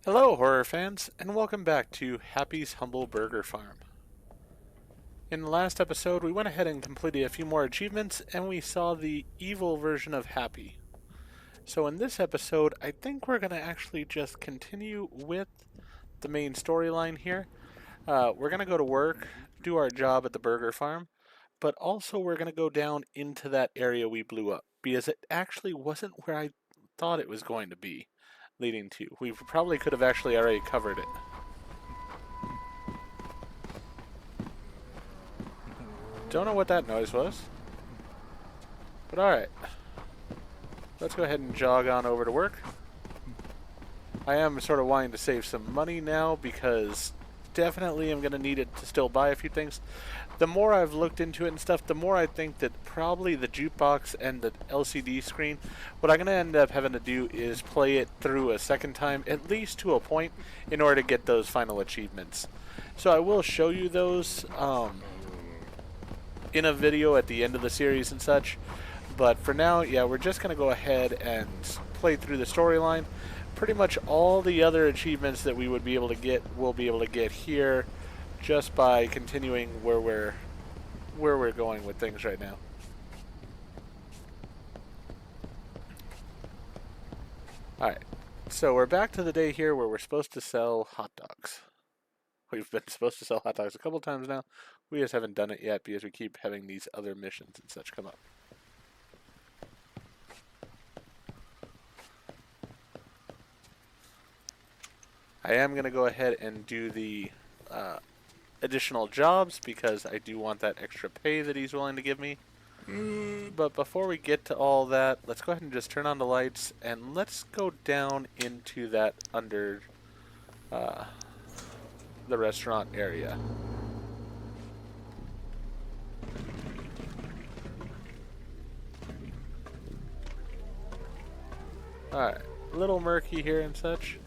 Hello, horror fans, and welcome back to Happy's Humble Burger Farm. In the last episode, we went ahead and completed a few more achievements, and we saw the evil version of Happy. So in this episode, I think we're going to actually just continue with the main storyline here. We're going to go to work, do our job at the burger farm, but also we're going to go down into that area we blew up, because it actually wasn't where I thought it was going to be leading to. We probably could have actually already covered it. Don't know what that noise was. But alright. Let's go ahead and jog on over to work. I am sort of wanting to save some money now because definitely I'm going to need it to still buy a few things. The more I've looked into it and stuff, the more I think that probably the jukebox and the LCD screen, what I'm going to end up having to do is play it through a second time, at least to a point, in order to get those final achievements. So I will show you those in a video at the end of the series and such. But for now, yeah, we're just going to go ahead and play through the storyline. Pretty much all the other achievements that we would be able to get, we'll be able to get here just by continuing where we're going with things right now. Alright, so we're back to the day here where we're supposed to sell hot dogs. We've been supposed to sell hot dogs a couple times now. We just haven't done it yet because we keep having these other missions and such come up. I am going to go ahead and do the additional jobs because I do want that extra pay that he's willing to give me. But before we get to all that, let's go ahead and just turn on the lights and let's go down into that under the restaurant area. Alright, a little murky here and such.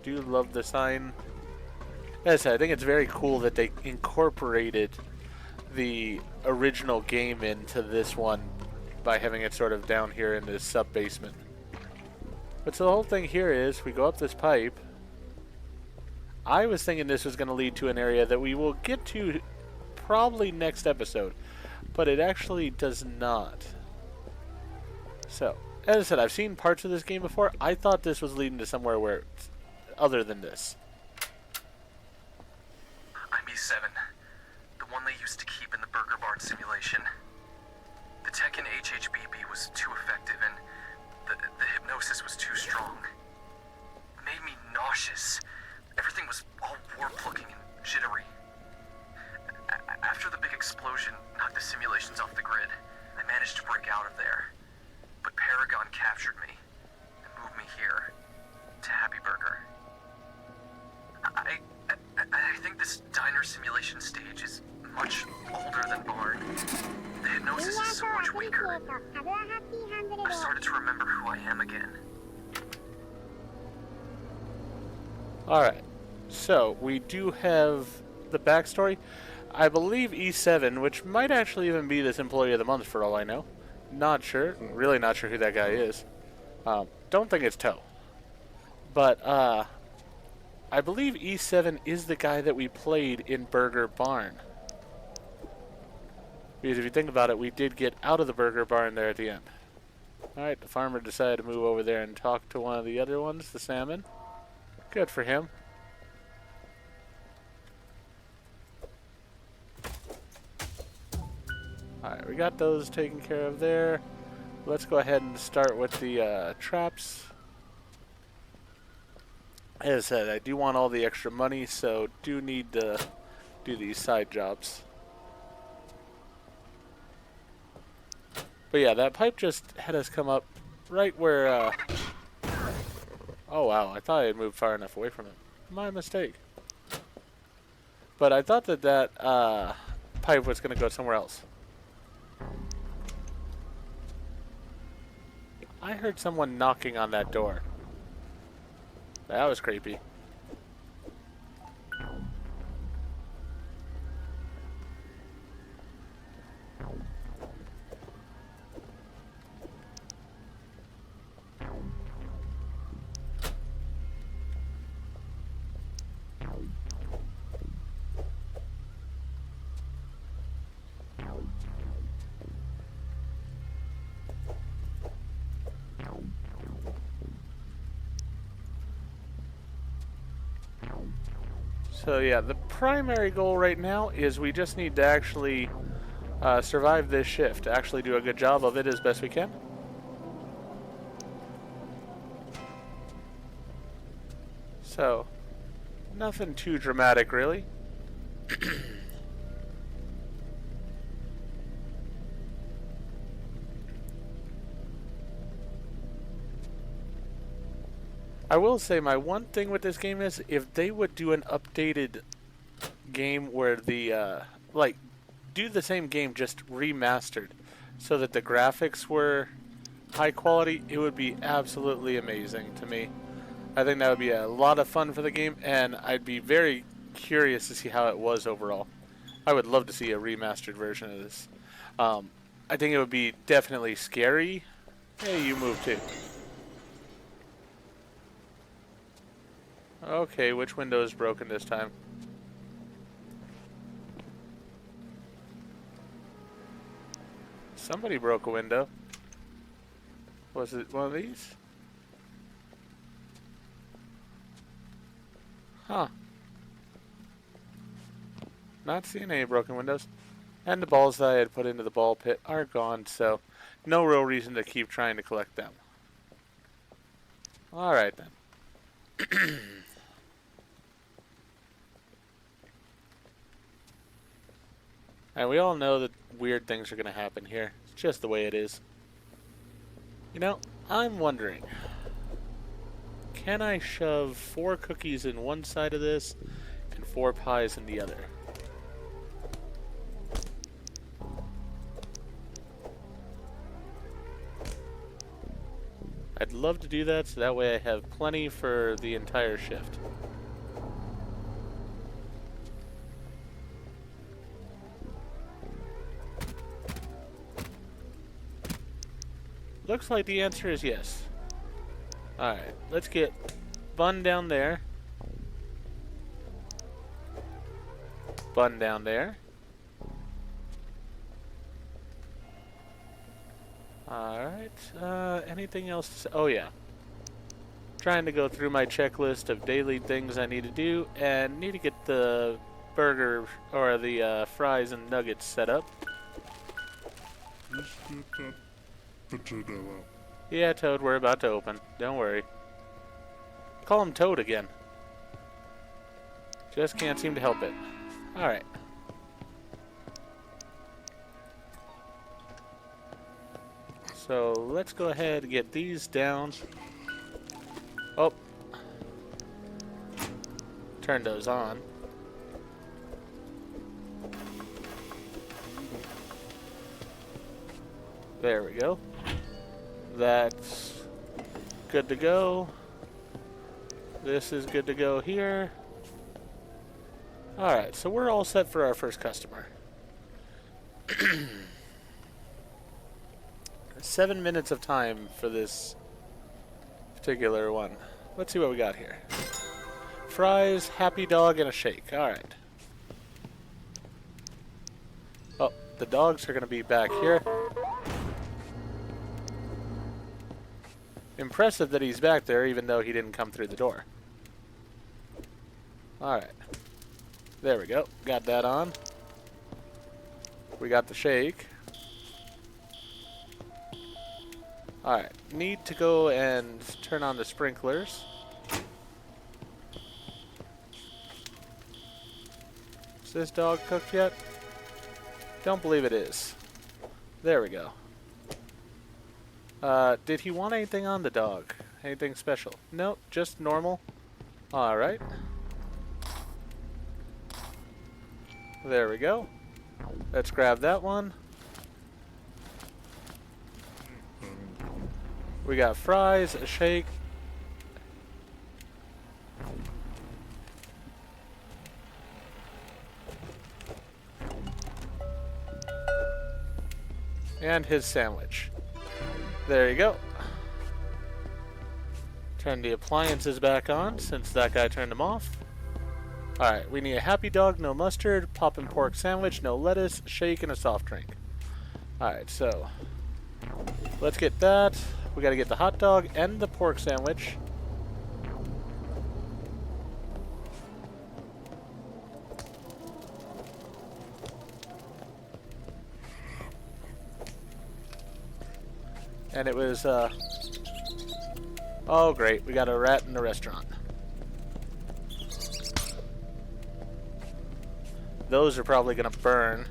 Do love the sign. As I said, I think it's very cool that they incorporated the original game into this one by having it sort of down here in this sub-basement. But so the whole thing here is, we go up this pipe. I was thinking this was going to lead to an area that we will get to probably next episode, but it actually does not. So, as I said, I've seen parts of this game before. I thought this was leading to somewhere where it's other than this. I'm E7, the one they used to keep in the Burger Barn simulation. The tech in HHBB was too effective and the hypnosis was too strong. It made me nauseous. Everything was all warp-looking and jittery. After the big explosion knocked the simulations off the grid, I managed to break out of there. But Paragon captured me and moved me here, to Happy Burger. I think this diner simulation stage is much older than Barn. The hypnosis is so much weaker. I've started to remember who I am again. Alright, so we do have the backstory. I believe E7, which might actually even be this Employee of the Month for all I know. Not sure. Really not sure who that guy is. Don't think it's Toe. But, I believe E7 is the guy that we played in Burger Barn. Because if you think about it, we did get out of the Burger Barn there at the end. Alright, the farmer decided to move over there and talk to one of the other ones, the salmon. Good for him. Alright, we got those taken care of there. Let's go ahead and start with the traps. As I said, I do want all the extra money, so do need to do these side jobs. But yeah, that pipe just had us come up right where, oh wow, I thought I had moved far enough away from it. My mistake. But I thought that that, pipe was going to go somewhere else. I heard someone knocking on that door. That was creepy. So yeah, the primary goal right now is we just need to actually survive this shift. Actually do a good job of it as best we can. So, nothing too dramatic really. I will say my one thing with this game is if they would do an updated game where the like do the same game just remastered so that the graphics were high quality, it would be absolutely amazing to me. I think that would be a lot of fun for the game, and I'd be very curious to see how it was overall. I would love to see a remastered version of this. I think it would be definitely scary. Hey, you move too. Okay, which window is broken this time? Somebody broke a window. Was it one of these? Huh. Not seeing any broken windows. And the balls that I had put into the ball pit are gone, so no real reason to keep trying to collect them. Alright then. And we all know that weird things are going to happen here. It's just the way it is. You know, I'm wondering, can I shove 4 cookies in one side of this and 4 pies in the other? I'd love to do that so that way I have plenty for the entire shift. Looks like the answer is yes. Alright, let's get Bun down there. Bun down there. Alright, anything else to say? Oh yeah. Trying to go through my checklist of daily things I need to do, and need to get the burger, or the fries and nuggets set up. Just get that potato out. Yeah, Toad, we're about to open. Don't worry. Call him Toad again. Just can't seem to help it. Alright. So, let's go ahead and get these down. Oh. Turn those on. There we go. That's good to go. This is good to go here. Alright, so we're all set for our first customer. 7 minutes of time for this particular one. Let's see what we got here. Fries, happy dog, and a shake. Alright. Oh, the dogs are going to be back here. Impressive that he's back there, even though he didn't come through the door. Alright. There we go. Got that on. We got the shake. Alright. Need to go and turn on the sprinklers. Is this dog cooked yet? Don't believe it is. There we go. Did he want anything on the dog? Anything special? Nope, just normal. Alright. There we go. Let's grab that one. We got fries, a shake. And his sandwich. There you go. Turn the appliances back on since that guy turned them off. Alright, we need a happy dog, no mustard, poppin' pork sandwich, no lettuce, shake, and a soft drink. Alright, so let's get that. We gotta get the hot dog and the pork sandwich. And it was, oh great, we got a rat in the restaurant. Those are probably gonna burn,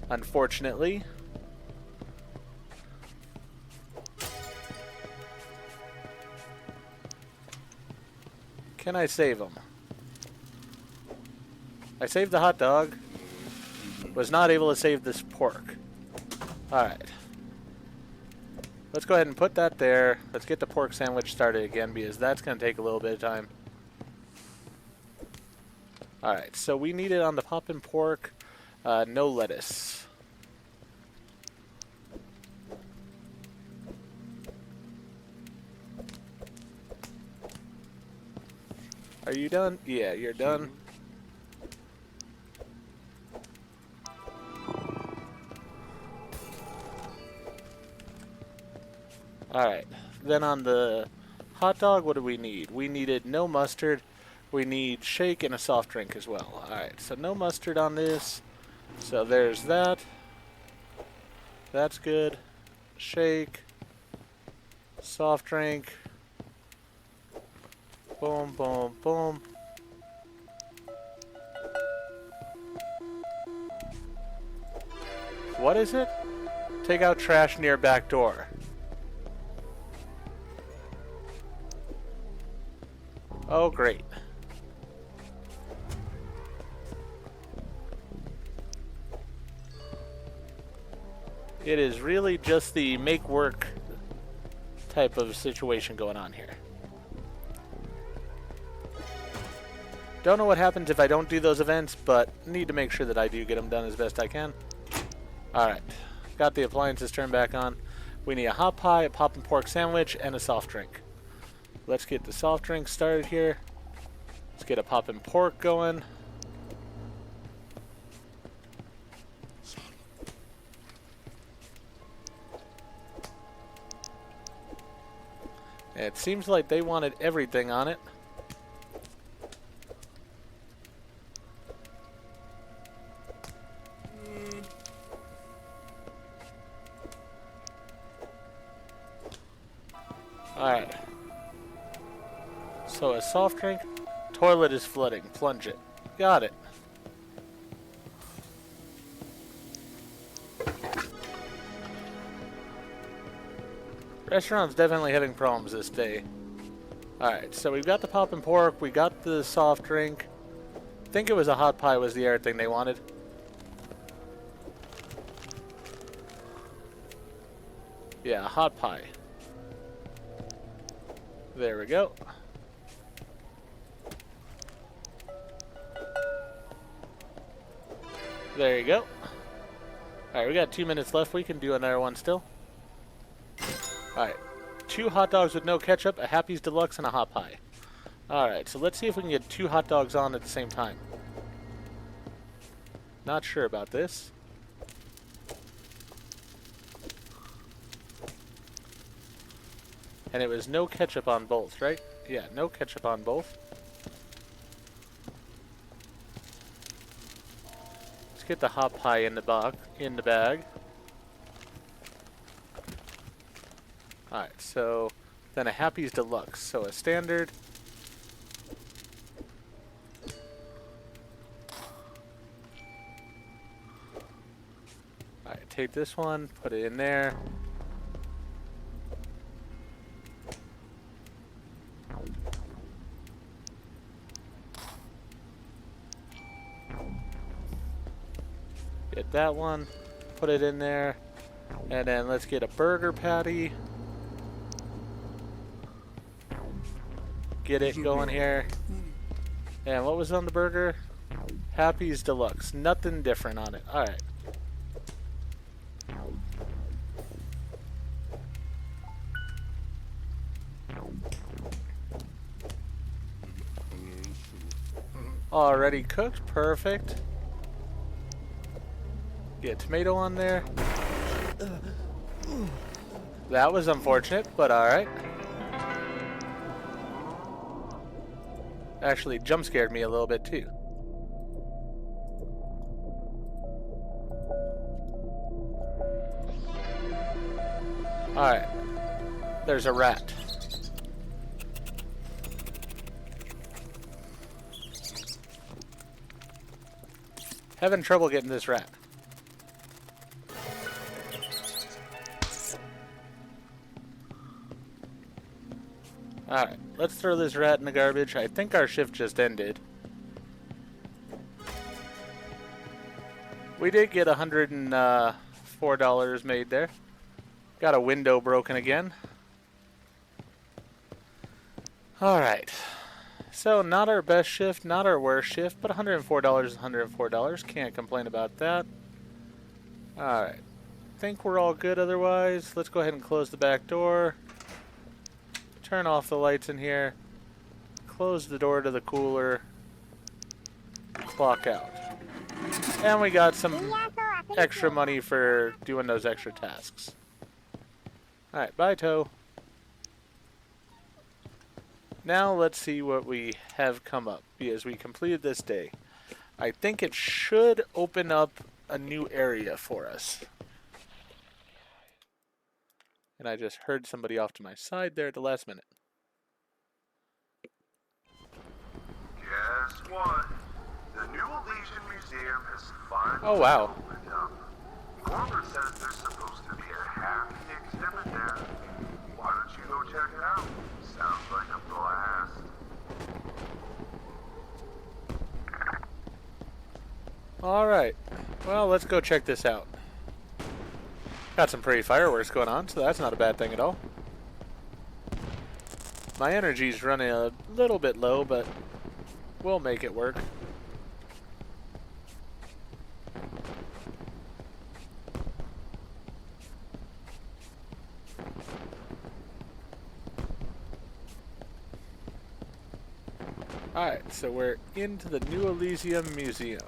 unfortunately. Can I save them? I saved the hot dog. Was not able to save this pork. Alright. Let's go ahead and put that there. Let's get the pork sandwich started again because that's going to take a little bit of time. Alright, so we need it on the poppin' pork. No lettuce. Are you done? Yeah, you're done. Alright, then on the hot dog, what do we need? We needed no mustard. We need shake and a soft drink as well. Alright, so no mustard on this. So there's that. That's good. Shake. Soft drink. Boom, boom, boom. What is it? Take out trash near back door. Oh, great. It is really just the make work type of situation going on here. Don't know what happens if I don't do those events, but need to make sure that I do get them done as best I can. Alright, got the appliances turned back on. We need a hot pie, a poppin' pork sandwich, and a soft drink. Let's get the soft drink started here. Let's get a poppin' pork going. It seems like they wanted everything on it. Alright. So a soft drink. Toilet is flooding. Plunge it. Got it. Restaurant's definitely having problems this day. Alright, so we've got the poppin' pork. We got the soft drink. I think it was a hot pie was the other thing they wanted. Yeah, a hot pie. There we go. There you go. Alright, we got 2 minutes left. We can do another one still. Alright. 2 hot dogs with no ketchup, a Happy's Deluxe, and a hot pie. Alright, so let's see if we can get 2 hot dogs on at the same time. Not sure about this. And it was no ketchup on both, right? Yeah, no ketchup on both. Let's get the hot pie in the bag. Alright, so then a Happy's Deluxe. So a standard. Alright, take this one, put it in there. Get that one, put it in there, and then let's get a burger patty. Get it going here. And what was on the burger? Happy's Deluxe. Nothing different on it. Alright. Already cooked. Perfect. Get tomato on there. That was unfortunate, but alright. Actually jump scared me a little bit too. Alright. There's a rat. Having trouble getting this rat. Alright, let's throw this rat in the garbage. I think our shift just ended. We did get $104 made there. Got a window broken again. Alright. So, not our best shift, not our worst shift, but $104 is $104. Can't complain about that. Alright. Think we're all good otherwise. Let's go ahead and close the back door. Turn off the lights in here. Close the door to the cooler. Clock out. And we got some extra money for doing those extra tasks. Alright, bye, Toe. Now let's see what we have come up because we completed this day. I think it should open up a new area for us. And I just heard somebody off to my side there at the last minute. Guess what? The new Elysian Museum has finally opened up. Corporate says there's supposed to be a happy exhibit there. Why don't you go check it out? Sounds like a blast. Alright. Well, let's go check this out. Got some pretty fireworks going on, so that's not a bad thing at all. My energy's running a little bit low, but we'll make it work. Alright, so we're into the New Elysium Museum.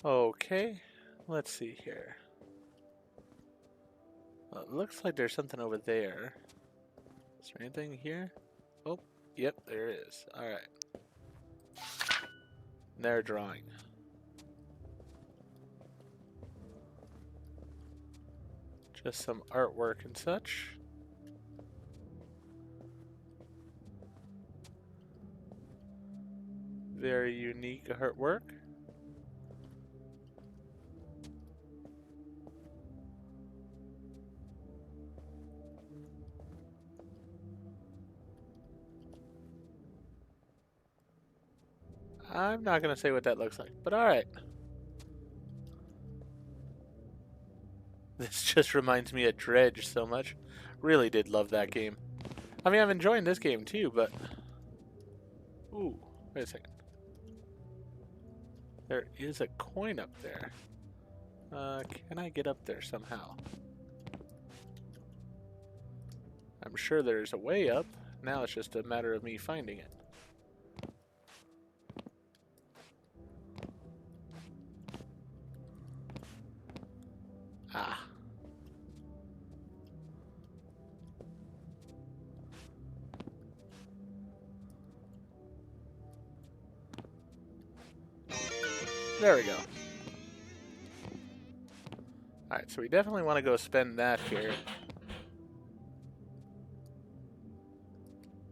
Okay, let's see here. Well, it looks like there's something over there. Is there anything here? Oh, yep, there is. Alright. They're drawing. Just some artwork and such. Very unique artwork. I'm not going to say what that looks like, but alright. This just reminds me of Dredge so much. Really did love that game. I mean, I'm enjoying this game too, but... Ooh, wait a second. There is a coin up there. Can I get up there somehow? I'm sure there's a way up. Now it's just a matter of me finding it. Ah. There we go. Alright, so we definitely want to go spend that here.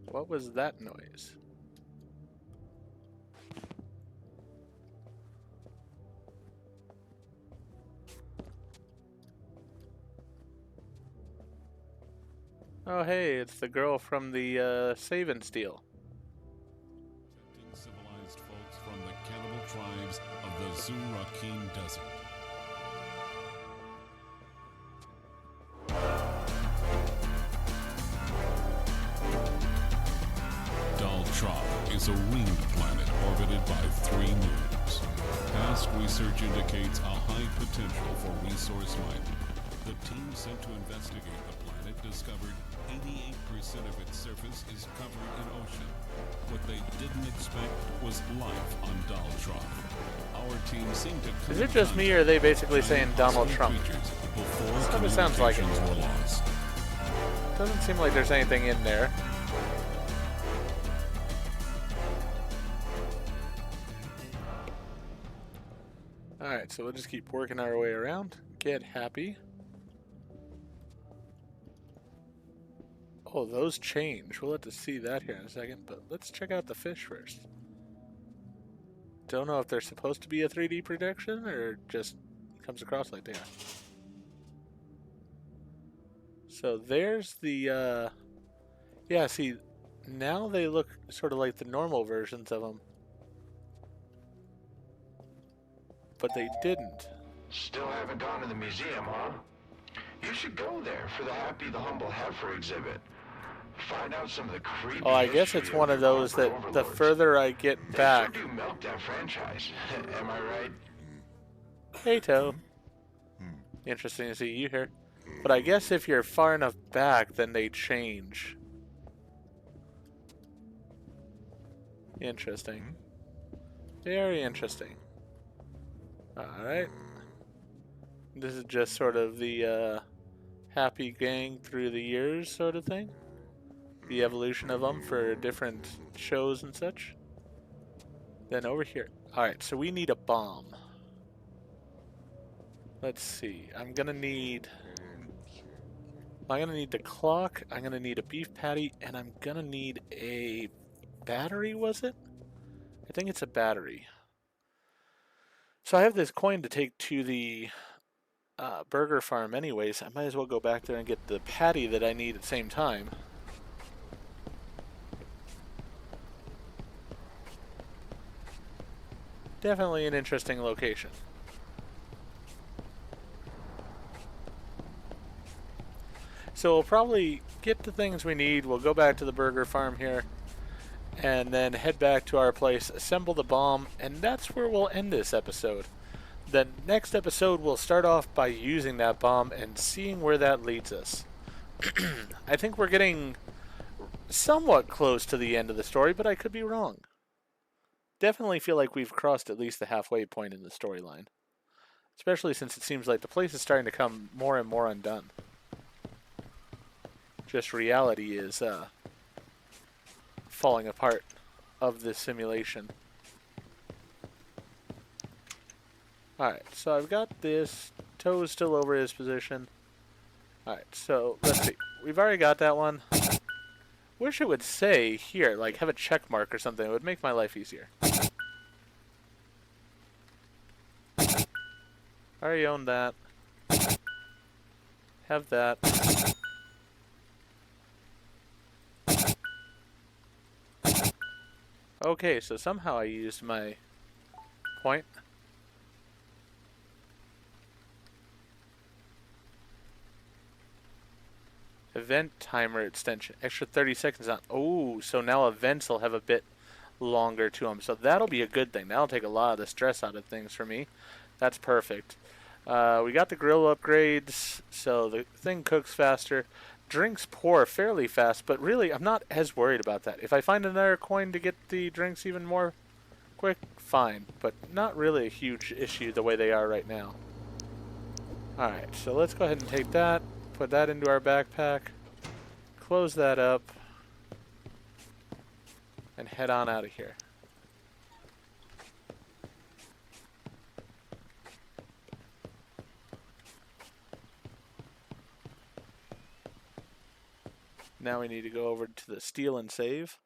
What was that noise? Oh hey, it's the girl from the Save and Steal. Civilized folks from the cannibal tribes of the Zurakin Desert. Daltrop is a ringed planet orbited by 3 moons. Past research indicates a high potential for resource mining. The team sent to investigate the planet discovered 88% of its surface is covered in ocean. What they didn't expect was life on Daltrop. Our team seemed to... Is it just me, or are they basically saying Donald Trump? That's what it sounds like. Doesn't seem like there's anything in there. Alright, so we'll just keep working our way around. Get happy. Oh, those change. We'll have to see that here in a second, but let's check out the fish first. Don't know if they're supposed to be a 3D projection or just comes across like they are. So there's the, yeah, see, now they look sort of like the normal versions of them. But they didn't. Still haven't gone to the museum, huh? You should go there for the Happy the Humble Heifer exhibit. Find out some of the creepy. Oh, I guess it's one of those that the further I get back. They sure do milk that franchise. Am I right? Hey, Toe. Interesting to see you here. But I guess if you're far enough back, then they change. Interesting. Very interesting. Alright. This is just sort of the happy gang through the years sort of thing. The evolution of them for different shows and such. Then over here. Alright, so we need a bomb. Let's see. I'm gonna need the clock, I'm gonna need a beef patty, and I'm gonna need a battery, was it? I think it's a battery. So I have this coin to take to the burger farm anyways. I might as well go back there and get the patty that I need at the same time. Definitely an interesting location. So we'll probably get the things we need. We'll go back to the burger farm here and then head back to our place, assemble the bomb, and that's where we'll end this episode. The next episode we'll start off by using that bomb and seeing where that leads us. I think we're getting somewhat close to the end of the story, but I could be wrong. Definitely feel like we've crossed at least the halfway point in the storyline. Especially since it seems like the place is starting to come more and more undone. Just reality is falling apart of this simulation. Alright, so I've got this. Toe's still over his position. Alright, so let's see. We've already got that one. Wish it would say here, like have a check mark or something. It would make my life easier. Already own that. Have that. Okay, so somehow I used my point. Event timer extension. Extra 30 seconds on. Oh, so now events will have a bit longer to them. So that'll be a good thing. That'll take a lot of the stress out of things for me. That's perfect. We got the grill upgrades, so the thing cooks faster. Drinks pour fairly fast, but really I'm not as worried about that. If I find another coin to get the drinks even more quick, fine. But not really a huge issue the way they are right now. Alright, so let's go ahead and take that. Put that into our backpack. Close that up. And head on out of here. Now we need to go over to the steal and save.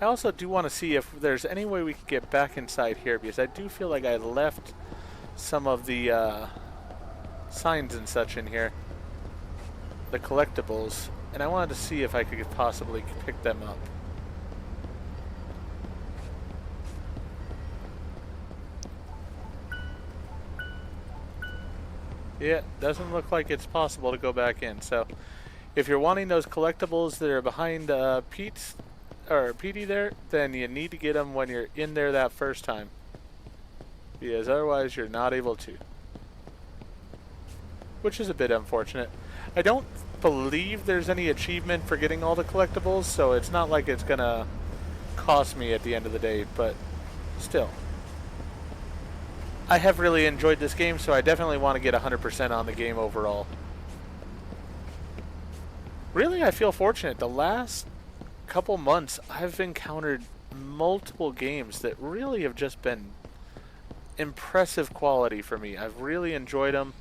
I also do want to see if there's any way we can get back inside here, because I do feel like I left some of the signs and such in here. The collectibles. And I wanted to see if I could possibly pick them up. Yeah, doesn't look like it's possible to go back in. So, if you're wanting those collectibles that are behind Petey there, then you need to get them when you're in there that first time, because otherwise you're not able to. Which is a bit unfortunate. I don't believe there's any achievement for getting all the collectibles, so it's not like it's gonna cost me at the end of the day, but still. I have really enjoyed this game, so I definitely want to get 100% on the game overall. Really, I feel fortunate. The last couple months, I've encountered multiple games that really have just been impressive quality for me. I've really enjoyed them.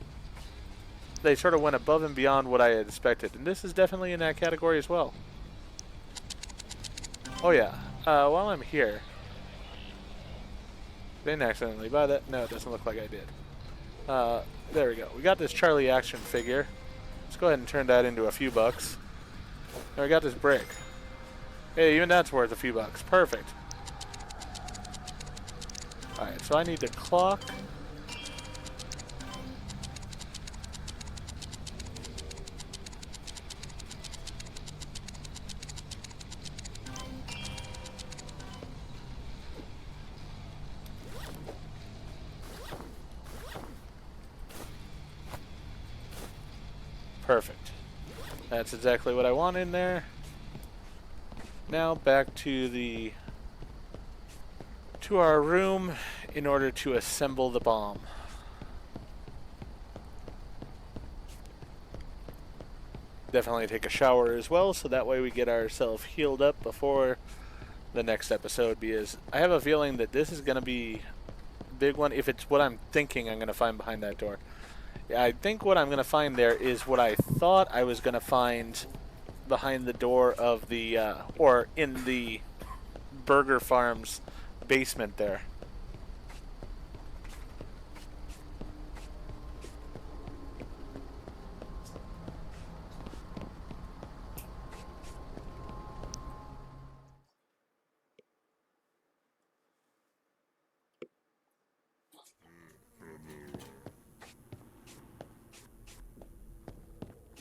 They sort of went above and beyond what I had expected, and this is definitely in that category as well. Oh yeah, while I'm here, didn't accidentally buy that. No, it doesn't look like I did. There we go. We got this Charlie action figure. Let's go ahead and turn that into a few bucks. And we got this brick. Hey, even that's worth a few bucks. Perfect. Alright, so I need the clock. Perfect. That's exactly what I want in there. Now back to our room in order to assemble the bomb. Definitely take a shower as well, so that way we get ourselves healed up before the next episode, because I have a feeling that this is going to be a big one. If it's what I'm thinking I'm going to find behind that door. I think what I'm going to find there is what I thought I was going to find behind the door of the, or in the Burger Farm's basement there.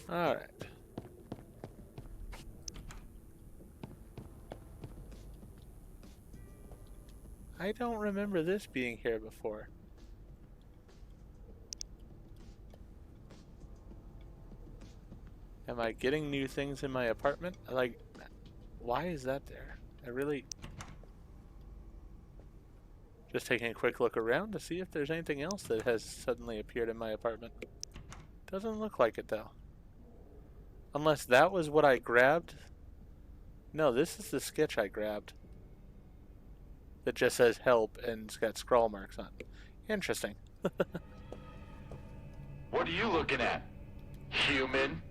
All right. I don't remember this being here before. Am I getting new things in my apartment? Like, why is that there? I really... Just taking a quick look around to see if there's anything else that has suddenly appeared in my apartment. Doesn't look like it, though. Unless that was what I grabbed. No, this is the sketch I grabbed. That just says help and it's got scrawl marks on it. Interesting. What are you looking at? Human?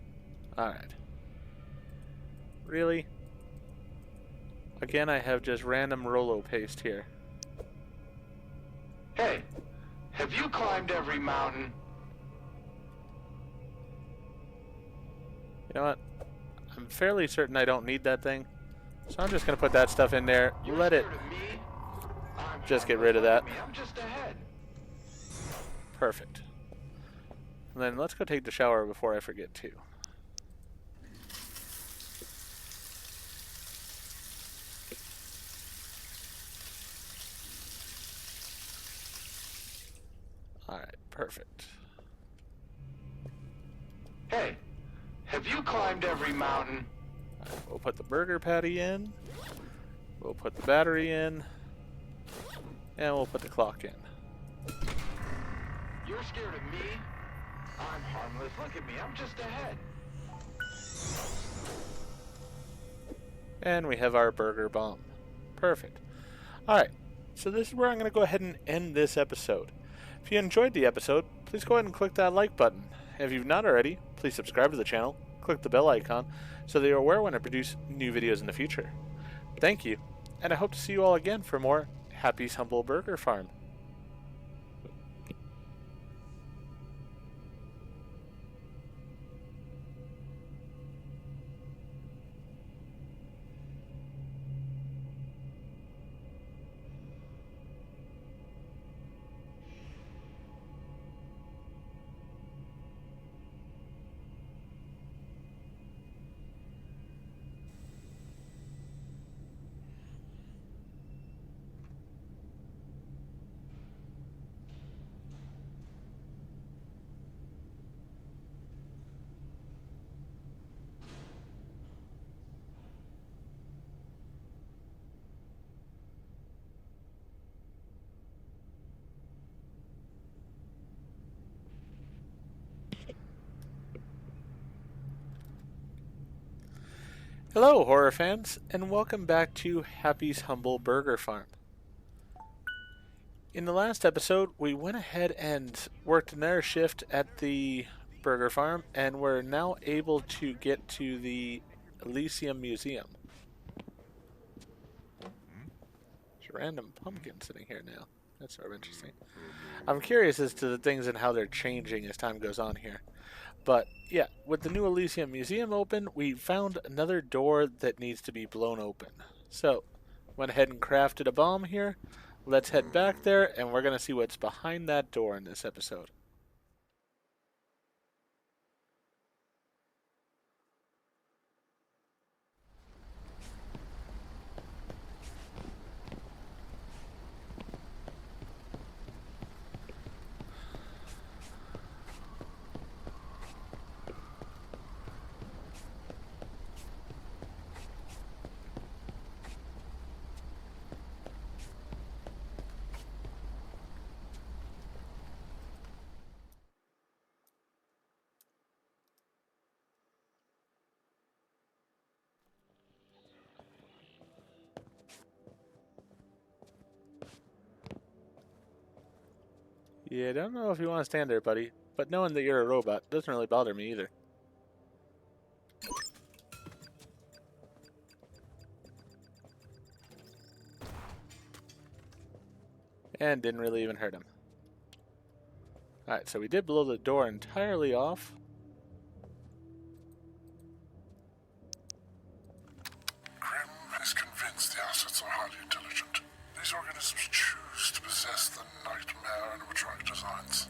Alright. Really? Again, I have just random Rolo paste here. Hey, have you climbed every mountain? You know what? I'm fairly certain I don't need that thing. So I'm just going to put that stuff in there. Let it just get rid of that. I'm just ahead. Perfect. And then let's go take the shower before I forget to. Alright, perfect. Hey, have you climbed every mountain? Alright, we'll put the burger patty in. We'll put the battery in. And we'll put the clock in. You're scared of me? I'm harmless. Look at me. I'm just ahead. And we have our burger bomb. Perfect. Alright, so this is where I'm going to go ahead and end this episode. If you enjoyed the episode, please go ahead and click that like button. If you've not already, please subscribe to the channel, click the bell icon, so that you're aware when I produce new videos in the future. Thank you, and I hope to see you all again for more Happy's Humble Burger Farm. Hello, horror fans, and welcome back to Happy's Humble Burger Farm. In the last episode, we went ahead and worked another shift at the burger farm, and we're now able to get to the Elysium Museum. There's a random pumpkin sitting here now. That's sort of interesting. I'm curious as to the things and how they're changing as time goes on here. But yeah, with the new Elysium Museum open, we found another door that needs to be blown open. So, went ahead and crafted a bomb here. Let's head back there, and we're going to see what's behind that door in this episode. Yeah, I don't know if you want to stand there, buddy, but knowing that you're a robot doesn't really bother me either. And didn't really even hurt him. Alright, so we did blow the door entirely off. Grimm is convinced the assets are highly intelligent. These organisms choose to possess the nightmare animatronic designs,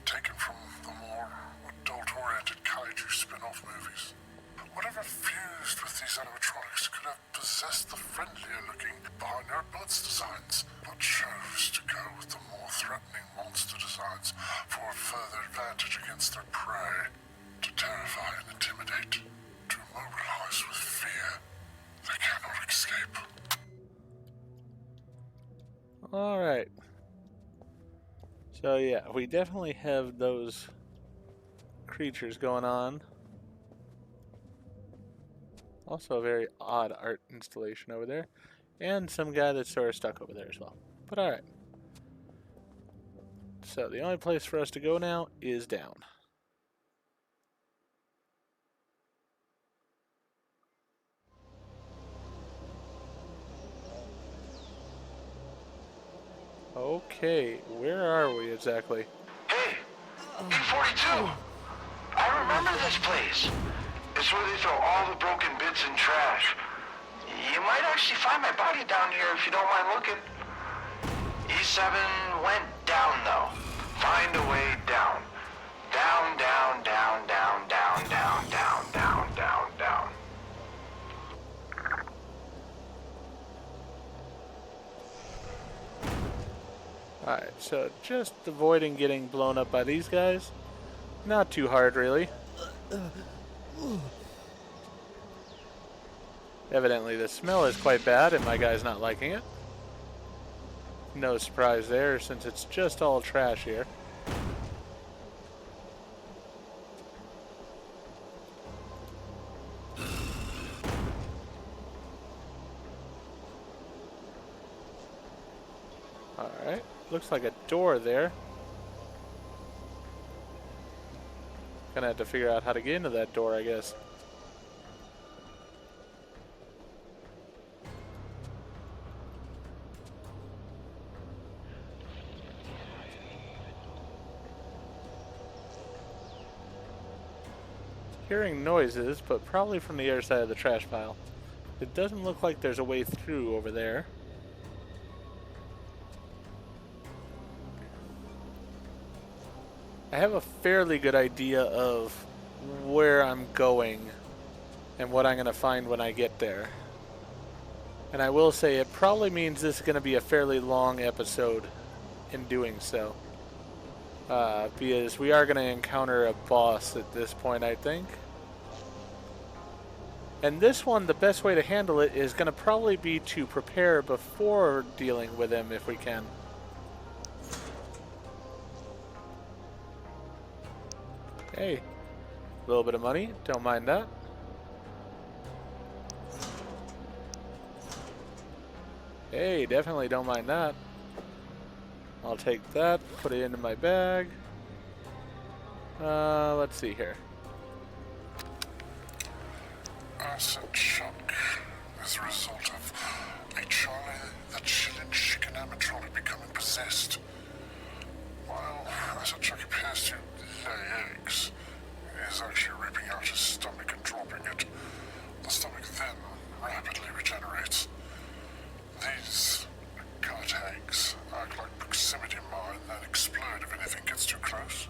taken from the more adult-oriented kaiju spin-off movies. Whatever fused with these animatronics could have possessed the friendlier-looking Behind Our Butts designs, but chose to go with the more threatening monster designs for a further advantage against their prey, to terrify and intimidate, to immobilize with fear they cannot escape. Alright. So yeah, we definitely have those creatures going on. Also a very odd art installation over there. And some guy that's sort of stuck over there as well. But alright. So the only place for us to go now is down. Okay, where are we exactly? Hey, E42! I remember this place. It's where they throw all the broken bits and trash. You might actually find my body down here if you don't mind looking. E7 went down, though. Find a way down. Down, down, down, down, down, down, down, down, down, down. Alright, so just avoiding getting blown up by these guys. Not too hard, really. Evidently the smell is quite bad and my guy's not liking it. No surprise there since it's just all trash here. Alright, looks like a door there. Gonna have to figure out how to get into that door, I guess. Hearing noises, but probably from the other side of the trash pile. It doesn't look like there's a way through over there. I have a fairly good idea of where I'm going and what I'm going to find when I get there. And I will say it probably means this is going to be a fairly long episode in doing so. Because we are going to encounter a boss at this point, I think. And this one, the best way to handle it is going to probably be to prepare before dealing with him if we can. Hey, a little bit of money, don't mind that. Hey, definitely don't mind that. I'll take that, put it into my bag. Let's see here. Acid shock is a result of a Charlie the Chillin Chicken animatronic becoming possessed. While acid shock appears to lay eggs, it is actually ripping out his stomach and dropping it. The stomach then rapidly regenerates. These cut eggs act like proximity mine that explode if anything gets too close.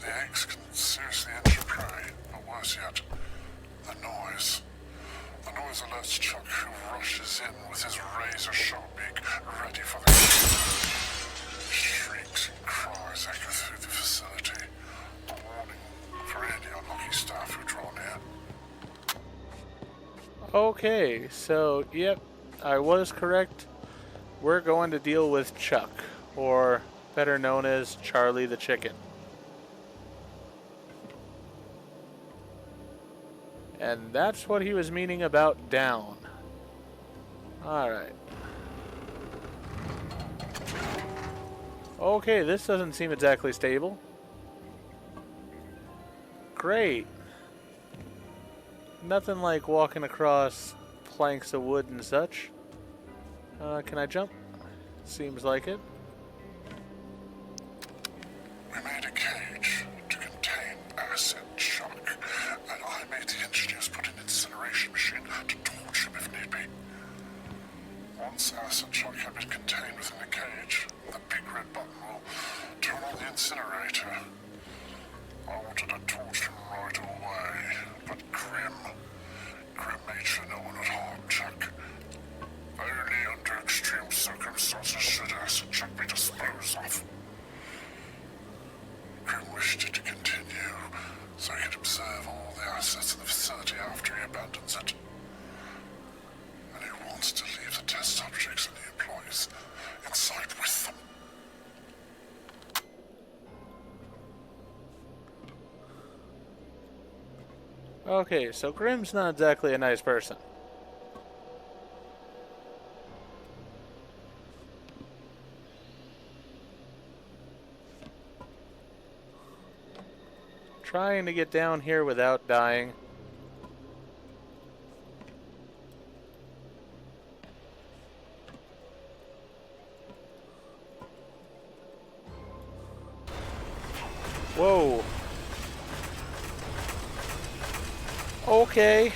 The eggs can seriously injure prey, but worse yet, the noise. The noise alerts Chuck, who rushes in with his razor-sharp beak ready for the kill. Shrieks and cries echo through the facility, a warning for any unlucky staff who draw near. Okay, so, yep, I was correct. We're going to deal with Chuck, or better known as Charlie the Chicken. And that's what he was meaning about down. Alright. Okay, this doesn't seem exactly stable. Great. Nothing like walking across planks of wood and such. Can I jump? Seems like it. We made a cage to contain acid shock, and I made the engineers put an incineration machine to torch him if need be. Once acid shock had been contained within the cage, the big red button will turn on the incinerator. I wanted to torch him right away, but Grim made sure no one would harm Chuck. Only under extreme circumstances should acid shock be disposed of. Grim wished it to continue, so he could observe all the assets in the facility after he abandons it. And he wants to leave the test subjects and the employees inside with them. Okay, so Grim's not exactly a nice person. Trying to get down here without dying. Whoa. Okay.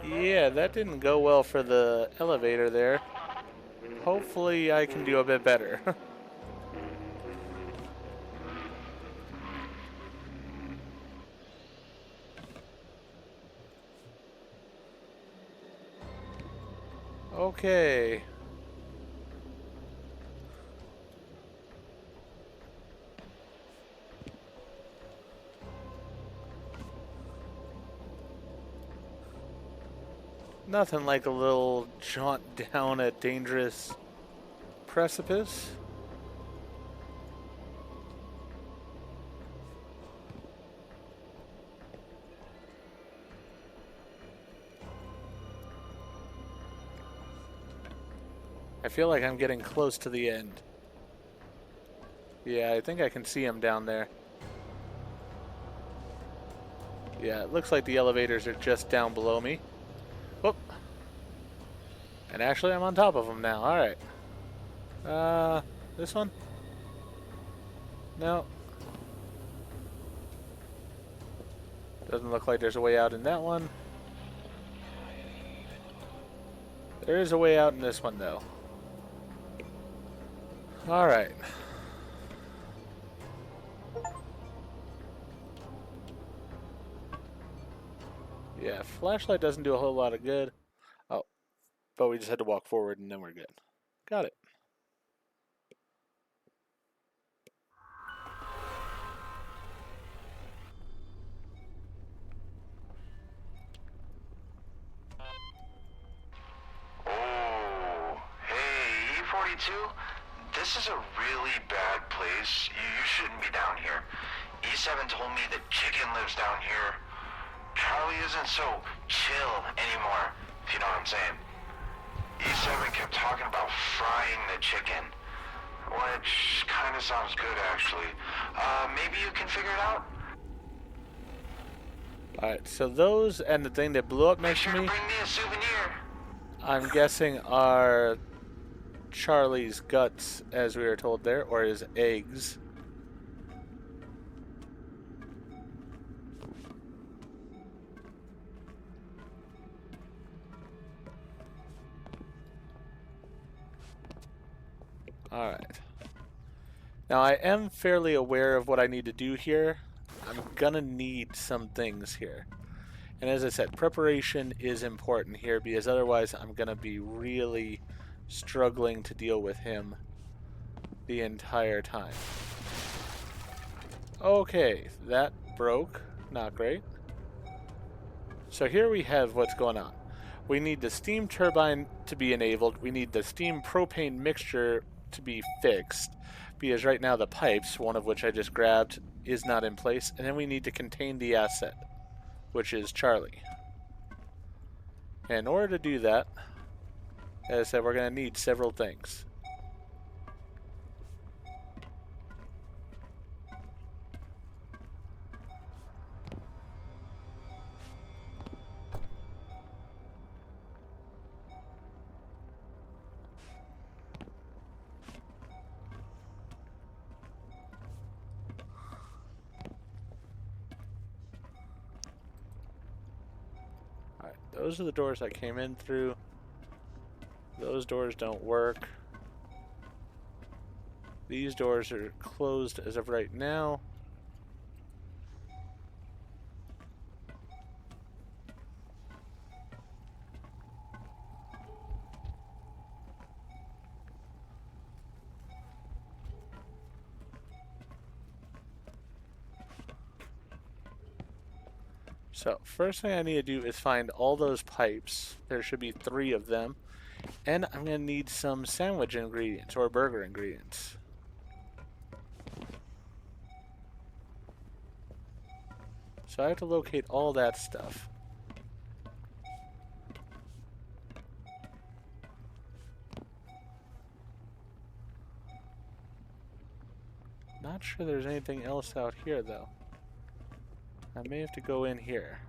Yeah, that didn't go well for the elevator there. Hopefully I can do a bit better. Okay. Nothing like a little jaunt down a dangerous precipice. I feel like I'm getting close to the end. Yeah, I think I can see him down there. Yeah, it looks like the elevators are just down below me. Whoop. And actually I'm on top of them now. Alright. This one? No. Doesn't look like there's a way out in that one. There is a way out in this one though. Alright. Yeah, flashlight doesn't do a whole lot of good. Oh, but we just had to walk forward and then we're good. Got it. Oh, 42, this is a really bad place. You shouldn't be down here. E7 told me that Chicken lives down here. Charlie isn't so chill anymore, if you know what I'm saying. E7 kept talking about frying the chicken, which kind of sounds good, actually. Maybe you can figure it out? Alright, so those and the thing that blew up Make next sure to to me, bring me a souvenir. I'm guessing are Charlie's guts, as we were told there, or his eggs. Alright. Now I am fairly aware of what I need to do here. I'm gonna need some things here. And as I said, preparation is important here because otherwise I'm gonna be really struggling to deal with him the entire time. Okay, that broke. Not great. So here we have what's going on. We need the steam turbine to be enabled. We need the steam propane mixture to be fixed because right now the pipes, one of which I just grabbed, is not in place. And then we need to contain the asset, which is Charlie. And in order to do that, as I said, we're going to need several things. Alright, those are the doors I came in through. Those doors don't work. These doors are closed as of right now. So, first thing I need to do is find all those pipes. There should be 3 of them. And I'm going to need some sandwich ingredients or burger ingredients. So I have to locate all that stuff. Not sure there's anything else out here though. I may have to go in here.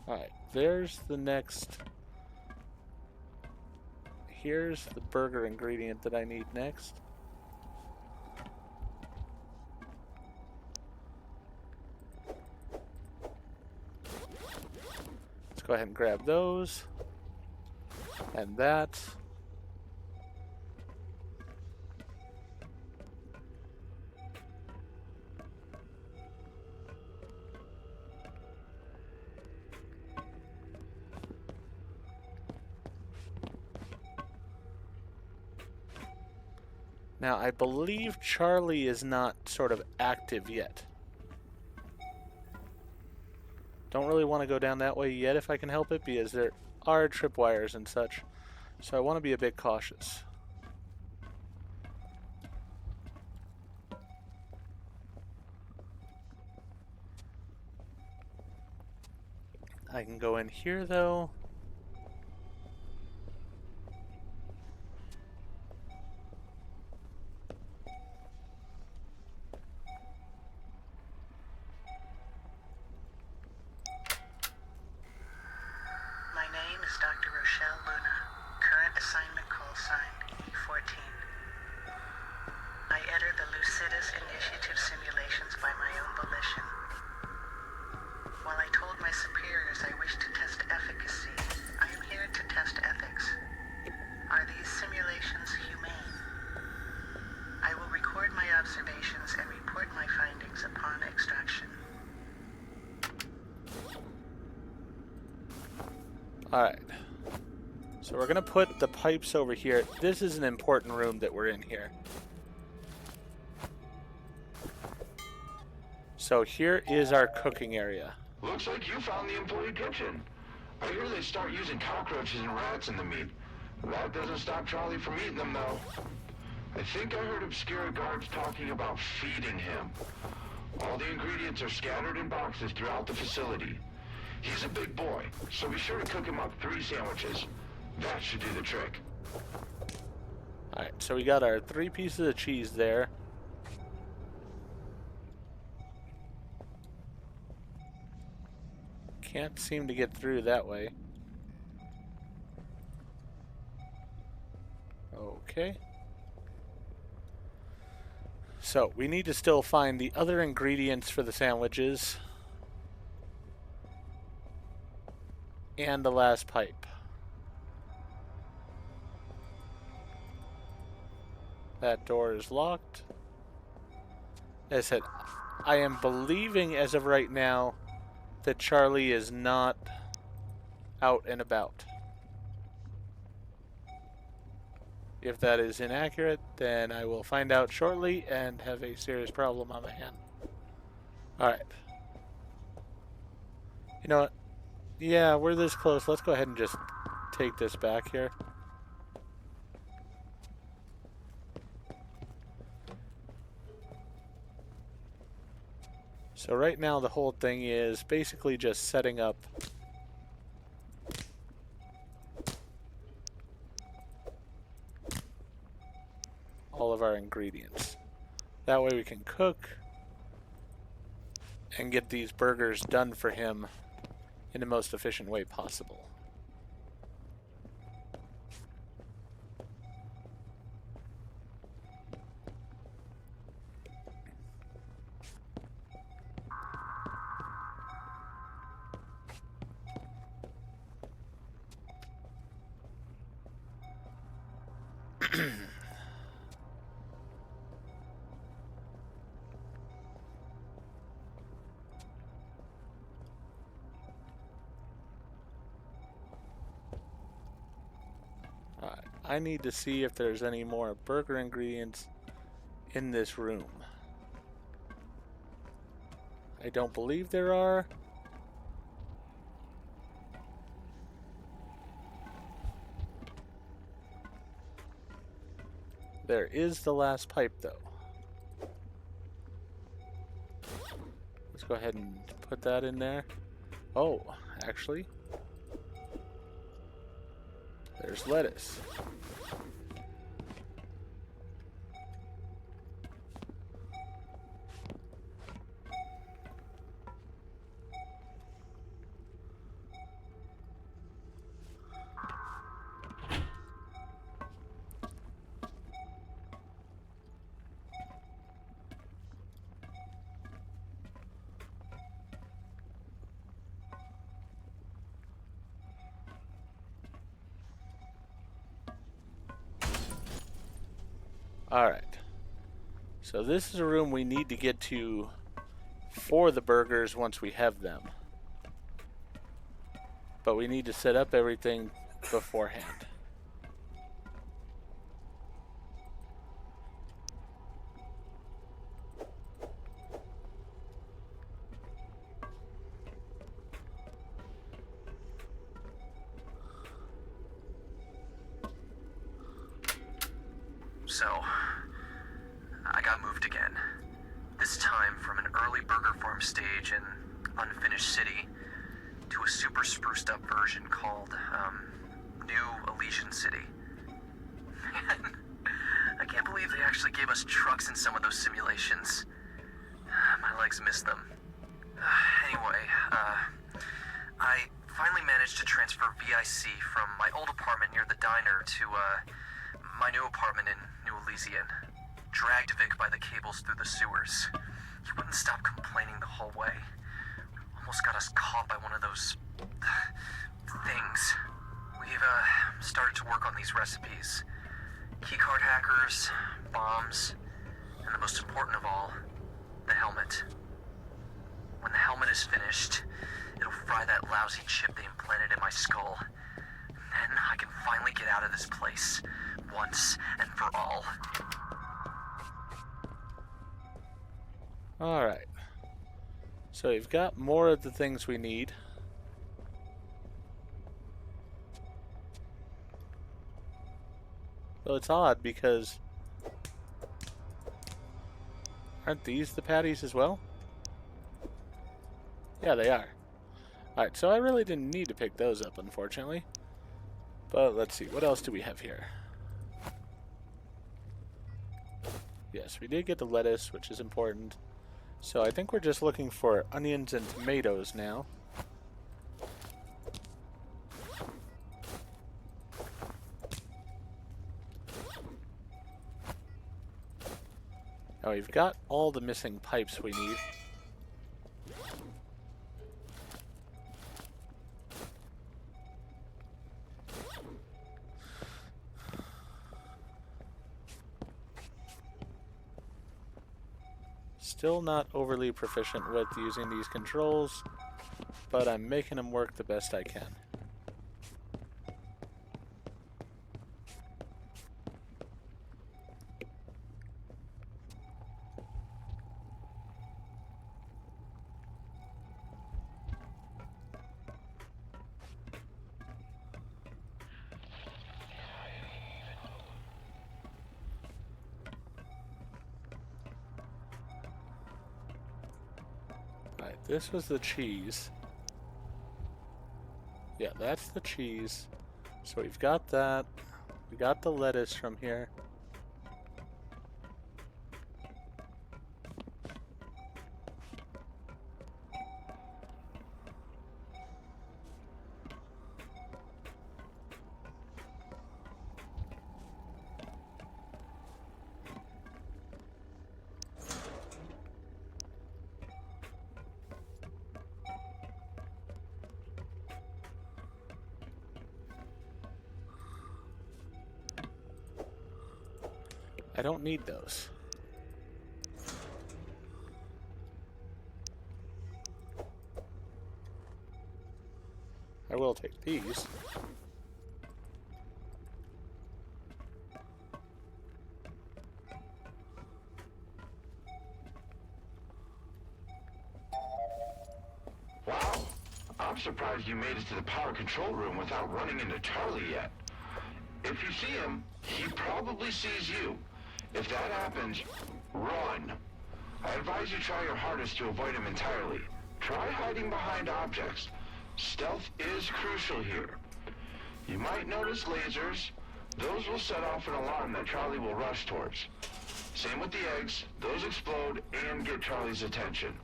Alright, there's the next. Here's the burger ingredient that I need next. Let's go ahead and grab those. And that. Now, I believe Charlie is not sort of active yet. Don't really want to go down that way yet if I can help it, because there are tripwires and such. So I want to be a bit cautious. I can go in here though. My name is Dr. Rochelle Luna. Current assignment call sign E14. I enter the Lucidus Initiative simulations by my own volition. While I told my superiors I wish to test efficacy, I am here to test ethics. Are these simulations humane? I will record my observations and report my findings upon extraction. Alright. So we're going to put the pipes over here. This is an important room that we're in here. So here is our cooking area. Looks like you found the employee kitchen. I hear they start using cockroaches and rats in the meat. That doesn't stop Charlie from eating them, though. I think I heard Obscura guards talking about feeding him. All the ingredients are scattered in boxes throughout the facility. He's a big boy, so be sure to cook him up 3 sandwiches. That should do the trick. Alright, so we got our 3 pieces of cheese there. Can't seem to get through that way. Okay. So, we need to still find the other ingredients for the sandwiches. And the last pipe. That door is locked. As I said, I am believing as of right now that Charlie is not out and about. If that is inaccurate, then I will find out shortly and have a serious problem on my hand. Alright. You know what? Yeah, we're this close. Let's go ahead and just take this back here. So right now the whole thing is basically just setting up all of our ingredients. That way we can cook and get these burgers done for him in the most efficient way possible. I need to see if there's any more burger ingredients in this room. I don't believe there are. There is the last pipe, though. Let's go ahead and put that in there. Oh, actually, there's lettuce. Alright, so this is a room we need to get to for the burgers once we have them. But we need to set up everything beforehand. So, I got moved again. This time from an early burger farm stage in unfinished city to a super spruced up version called, New Elysian City. Man, I can't believe they actually gave us trucks in some of those simulations. My legs missed them. Anyway, I finally managed to transfer VIC from my old apartment near the diner to, my new apartment in New Elysian. Dragged Vic by the cables through the sewers. He wouldn't stop complaining the whole way. Almost got us caught by one of those things. We've started to work on these recipes. Keycard hackers, bombs, and the most important of all, the helmet. When the helmet is finished, it'll fry that lousy chip they implanted in my skull. Then I can finally get out of this place, once and for all. Alright. So we've got more of the things we need. Well, it's odd because aren't these the patties as well? Yeah, they are. Alright, so I really didn't need to pick those up, unfortunately. But let's see, what else do we have here? Yes, we did get the lettuce, which is important. So I think we're just looking for onions and tomatoes now. Now we've got all the missing pipes we need. Still not overly proficient with using these controls, but I'm making them work the best I can. This was the cheese. Yeah, that's the cheese. So we've got that. We got the lettuce from here. I don't need those. I will take these. Wow, I'm surprised you made it to the power control room without running into Charlie yet. If you see him, he probably sees you. If that happens, run. I advise you try your hardest to avoid him entirely. Try hiding behind objects. Stealth is crucial here. You might notice lasers. Those will set off an alarm that Charlie will rush towards. Same with the eggs. Those explode and get Charlie's attention.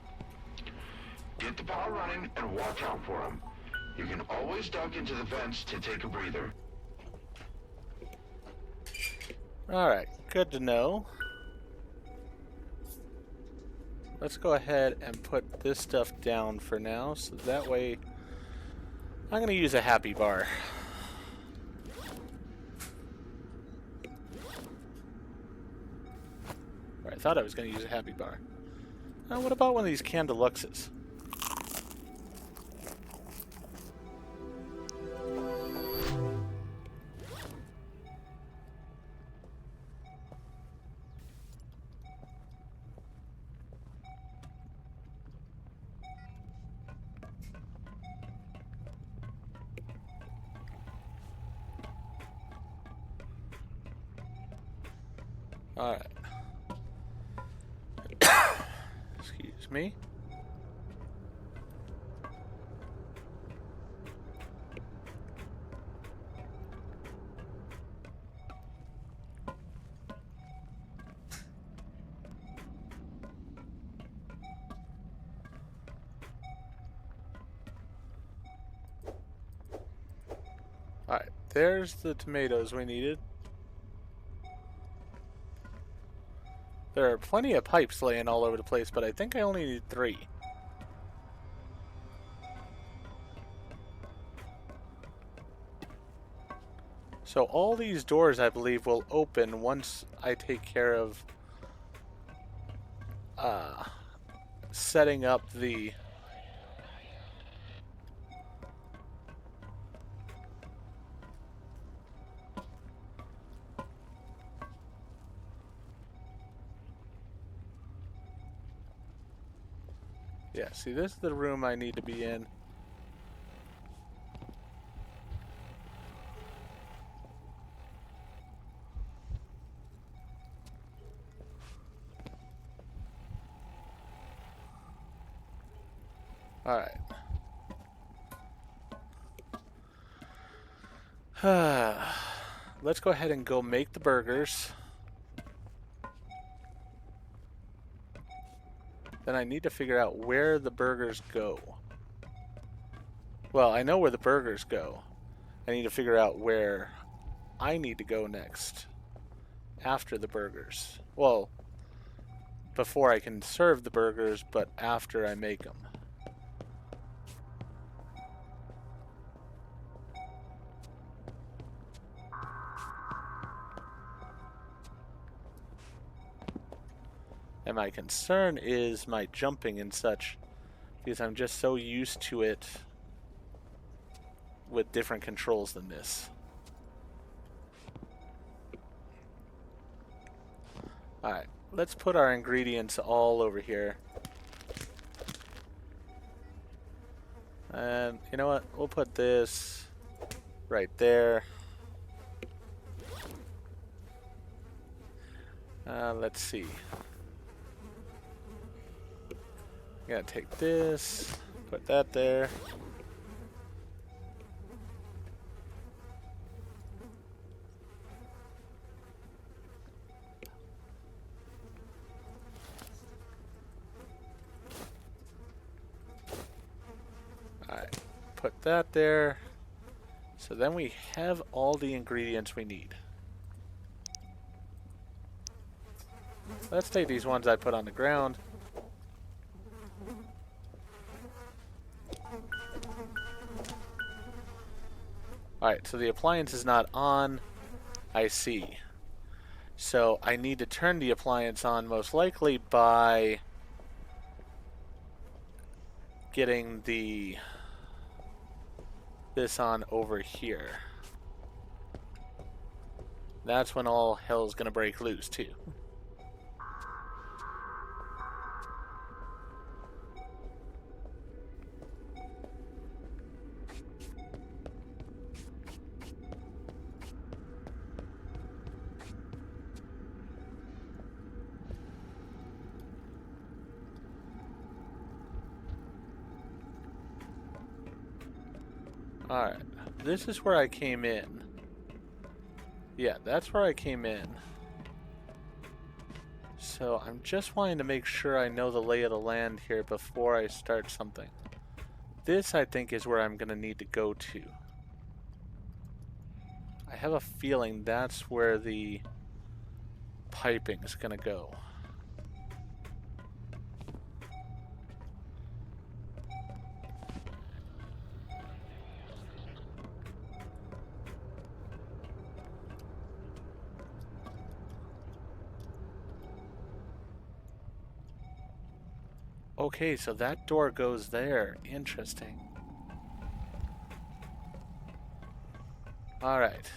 Get the power running and watch out for him. You can always duck into the vents to take a breather. Alright, good to know. Let's go ahead and put this stuff down for now, so that way I'm going to use a happy bar. Or I thought I was going to use a happy bar. Now, what about one of these Candeluxes? Alright. Excuse me. Alright, there's the tomatoes we needed. There are plenty of pipes laying all over the place, but I think I only need 3. So all these doors, I believe, will open once I take care of setting up the Yeah, see, this is the room I need to be in. Alright. Let's go ahead and go make the burgers. Then I need to figure out where the burgers go. Well, I know where the burgers go. I need to figure out where I need to go next after the burgers. Well, before I can serve the burgers, but after I make them. And my concern is my jumping and such, because I'm just so used to it with different controls than this. Alright, let's put our ingredients all over here. And you know what? We'll put this right there. Let's see. Gotta take this, put that there. Alright, put that there. So then we have all the ingredients we need. Let's take these ones I put on the ground. Alright, so the appliance is not on. I see. So I need to turn the appliance on most likely by getting this on over here. That's when all hell's gonna break loose too. Alright, this is where I came in. Yeah, that's where I came in. So I'm just wanting to make sure I know the lay of the land here before I start something. This, I think, is where I'm going to need to go to. I have a feeling that's where the piping is going to go. Okay, so that door goes there. Interesting. Alright.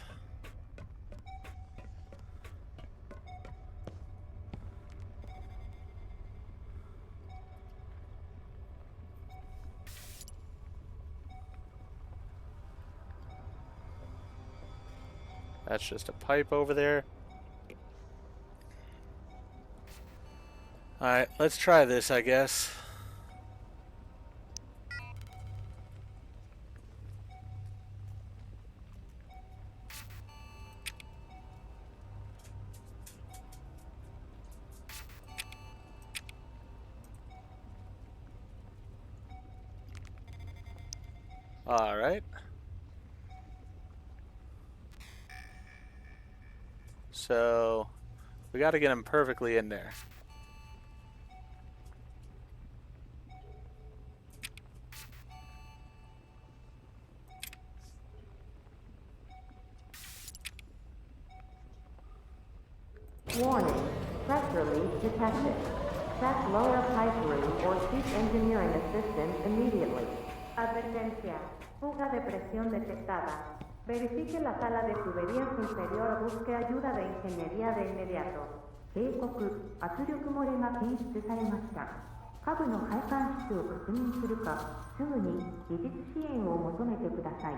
That's just a pipe over there. Alright, let's try this, I guess. Alright. So, we gotta get him perfectly in there. Warning, pressure leak detected. Check lower pipe room or seek engineering assistance immediately. Advertencia, fuga de presión detectada. Verifique la sala de tuberías inferior, busque ayuda de ingeniería de inmediato. 警告、圧力漏れが検出されました。下部の配管室を確認するか、すぐに技術支援を求めてください。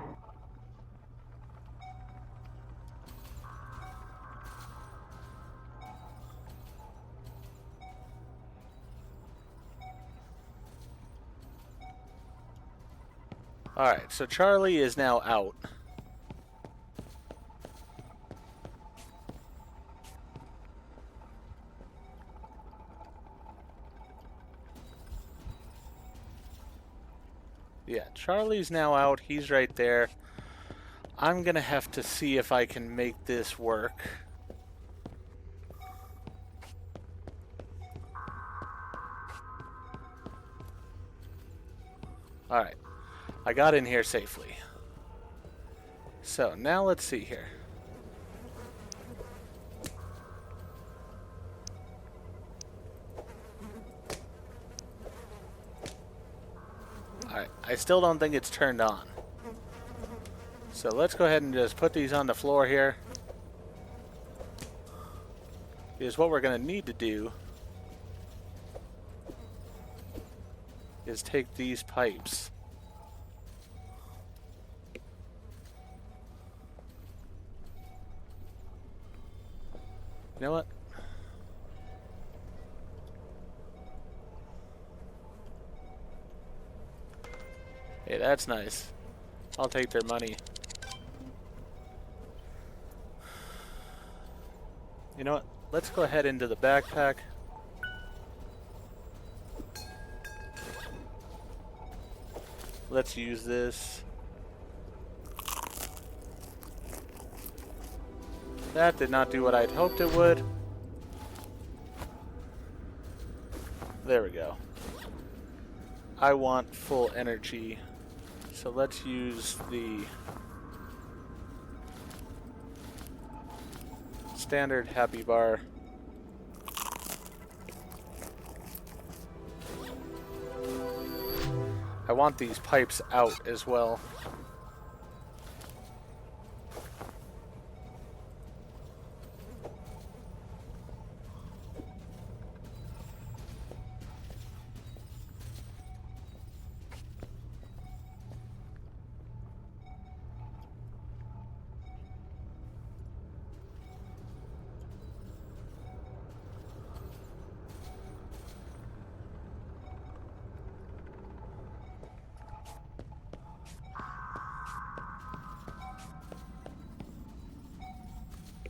Alright, so Charlie is now out. Yeah, Charlie's now out. He's right there. I'm gonna have to see if I can make this work. Alright. I got in here safely. So, now let's see here. Alright, I still don't think it's turned on. So let's go ahead and just put these on the floor here. Because what we're going to need to do is take these pipes. You know what? Hey, that's nice. I'll take their money. You know what? Let's go ahead into the backpack. Let's use this. That did not do what I'd hoped it would. There we go. I want full energy. So let's use the standard happy bar. I want these pipes out as well.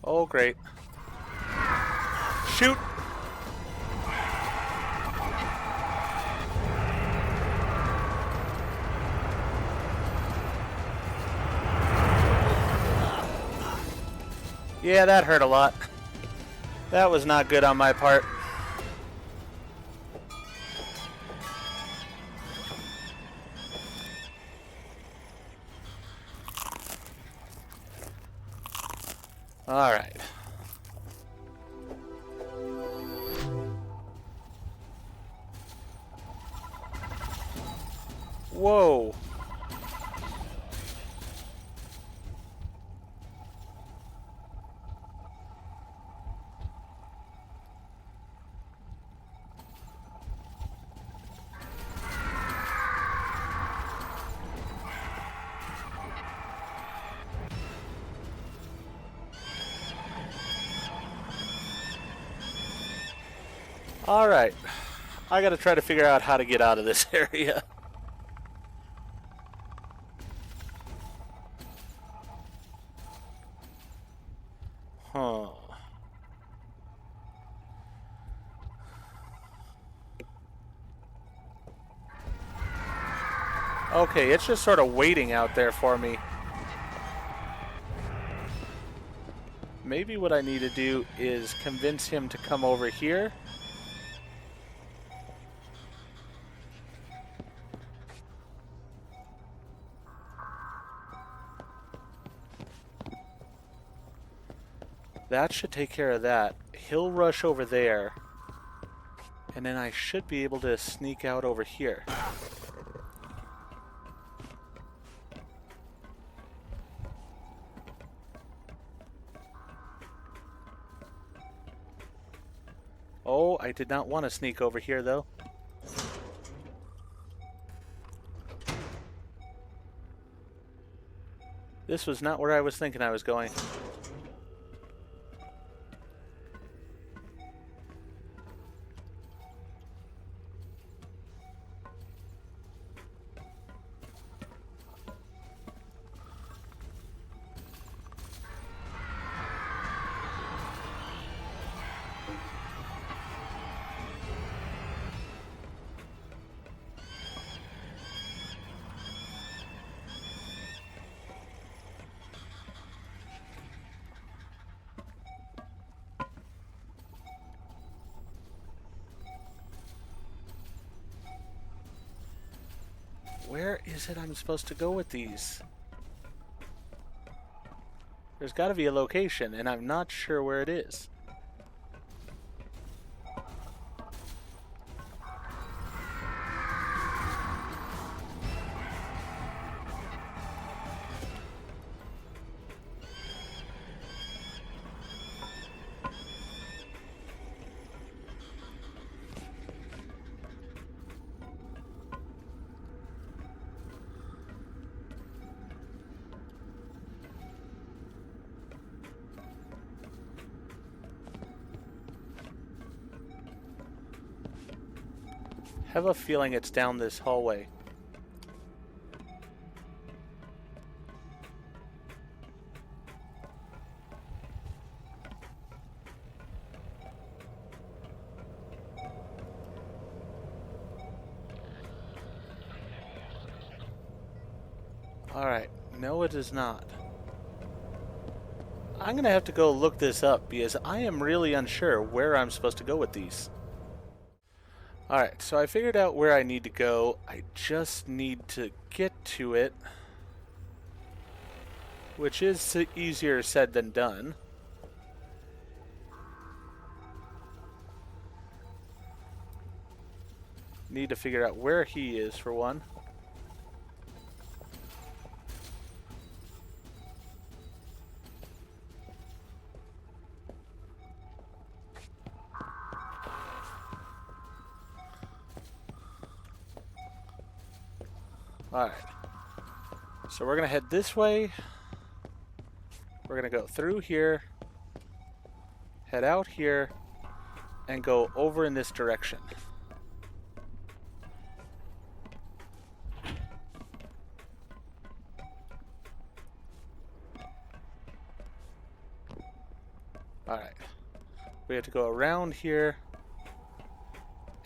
Oh, great. Shoot! Yeah, that hurt a lot. That was not good on my part. All right. Whoa. Alright, I gotta try to figure out how to get out of this area. Huh. Okay, it's just sort of waiting out there for me. Maybe what I need to do is convince him to come over here. That should take care of that. He'll rush over there. And then I should be able to sneak out over here. Oh, I did not want to sneak over here though. This was not where I was thinking I was going. Where is it I'm supposed to go with these? There's got to be a location, and I'm not sure where it is. I have a feeling it's down this hallway. Alright, no it is not. I'm gonna have to go look this up because I am really unsure where I'm supposed to go with these. Alright, so I figured out where I need to go. I just need to get to it, which is easier said than done. Need to figure out where he is, for one. Alright, so we're going to head this way. We're going to go through here, head out here, and go over in this direction. Alright, we have to go around here,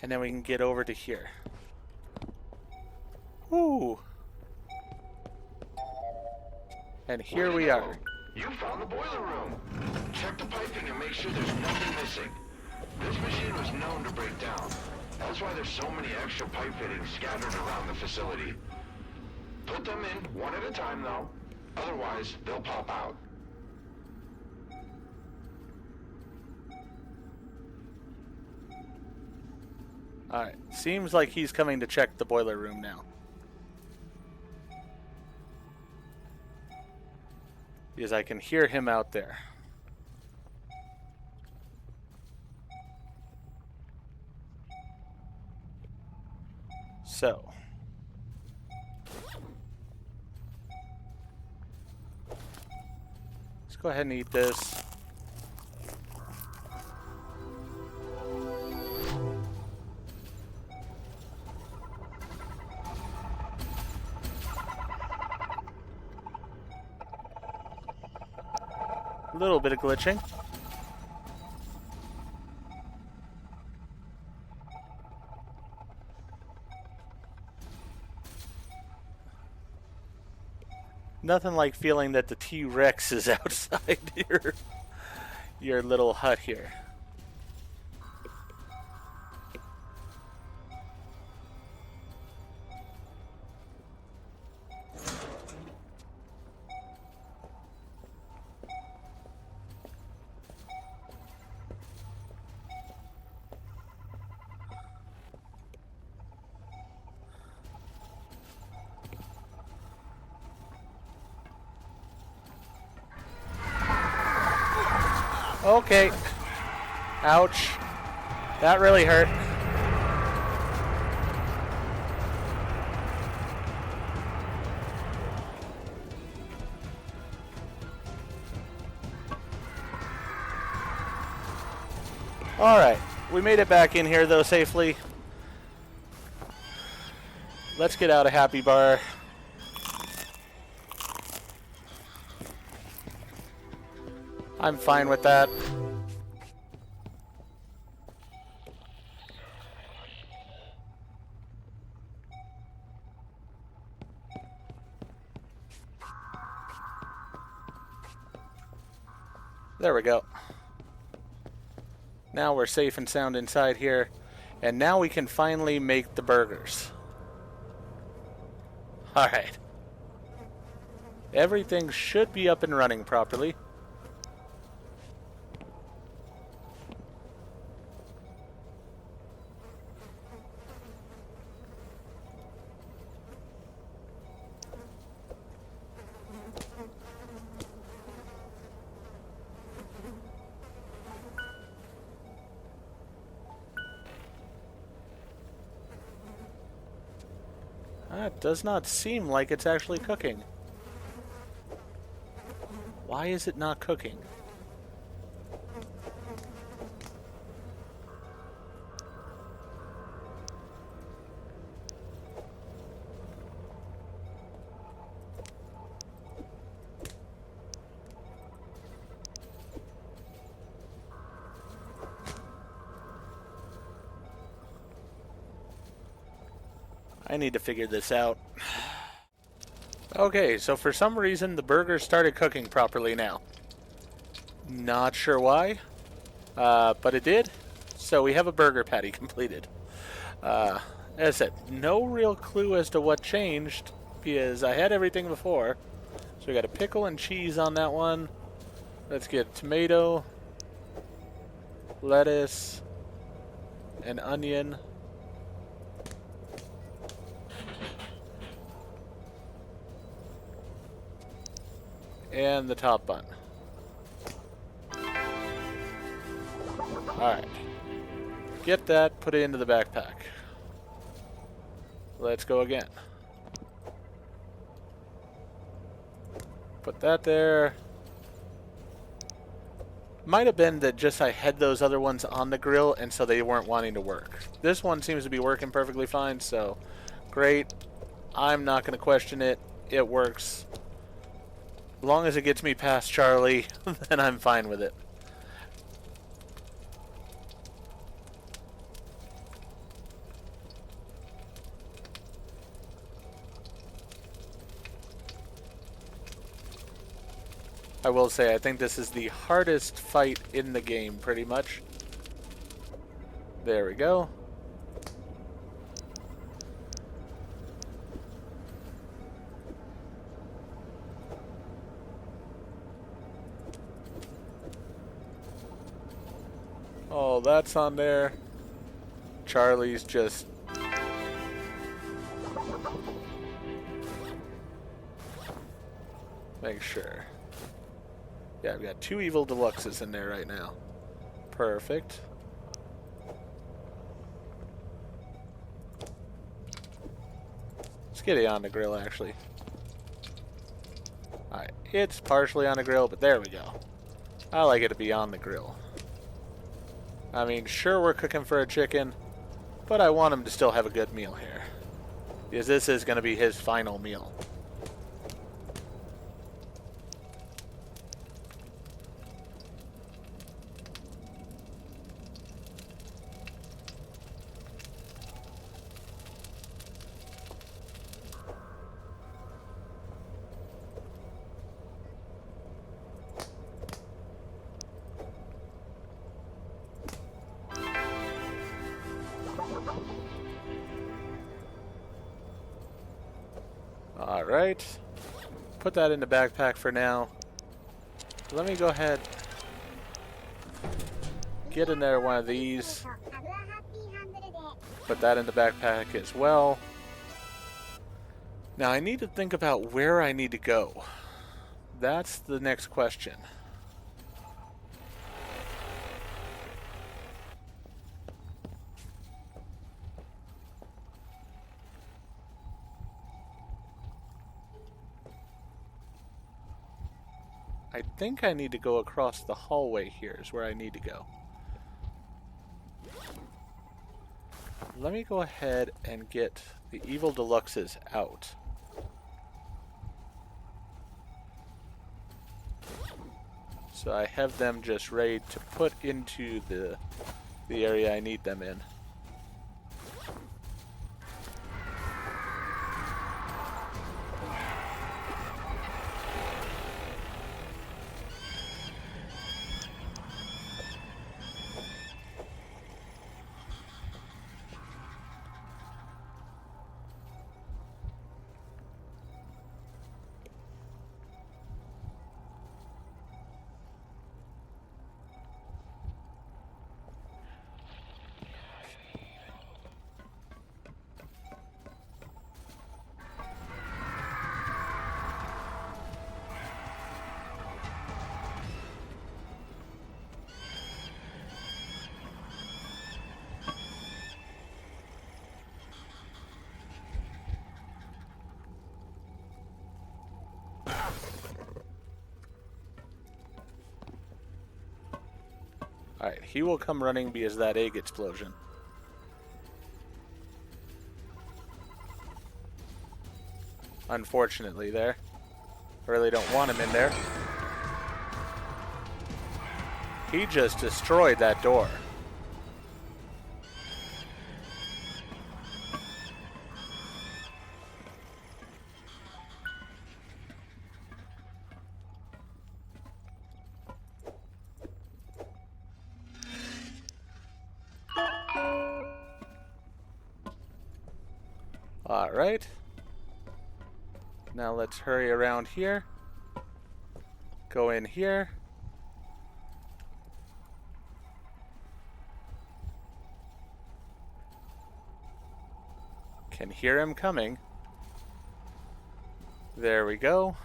and then we can get over to here. Woo! And here we are. You found the boiler room. Check the piping and make sure there's nothing missing. This machine was known to break down. That's why there's so many extra pipe fittings scattered around the facility. Put them in one at a time, though. Otherwise, they'll pop out. Alright, seems like he's coming to check the boiler room now. Because I can hear him out there. So. Let's go ahead and eat this. A little bit of glitching. Nothing like feeling that the T-Rex is outside your little hut here. Okay. Ouch. That really hurt. Alright, we made it back in here though safely. Let's get out of Happy Bar. I'm fine with that. There we go. Now we're safe and sound inside here. And now we can finally make the burgers. Alright. Everything should be up and running properly. That does not seem like it's actually cooking. Why is it not cooking? I need to figure this out. Okay, so for some reason the burger started cooking properly now. Not sure why, but it did. So we have a burger patty completed. As I said, no real clue as to what changed because I had everything before. So we got a pickle and cheese on that one. Let's get tomato, lettuce, and onion. And the top bun. Alright. Get that, put it into the backpack. Let's go again. Put that there. Might have been that just I had those other ones on the grill and so they weren't wanting to work. This one seems to be working perfectly fine, so great. I'm not going to question it. It works. As long as it gets me past Charlie, then I'm fine with it. I will say, I think this is the hardest fight in the game, pretty much. There we go. Oh, that's on there. Charlie's just... Make sure. Yeah, I've got 2 Evil Deluxes in there right now. Perfect. Let's get it on the grill, actually. Alright, it's partially on the grill, but there we go. I like it to be on the grill. I mean, sure, we're cooking for a chicken, but I want him to still have a good meal here. Because this is going to be his final meal. Alright, put that in the backpack for now. Let me go ahead, get in there one of these, put that in the backpack as well. Now I need to think about where I need to go. That's the next question. I think I need to go across the hallway here is where I need to go. let me go ahead and get the Evil Deluxes out. So I have them just ready to put into the area I need them in. Alright, he will come running because of that egg explosion. Unfortunately there. I really don't want him in there. He just destroyed that door. Alright. Now let's hurry around here. Go in here. Can hear him coming. There we go.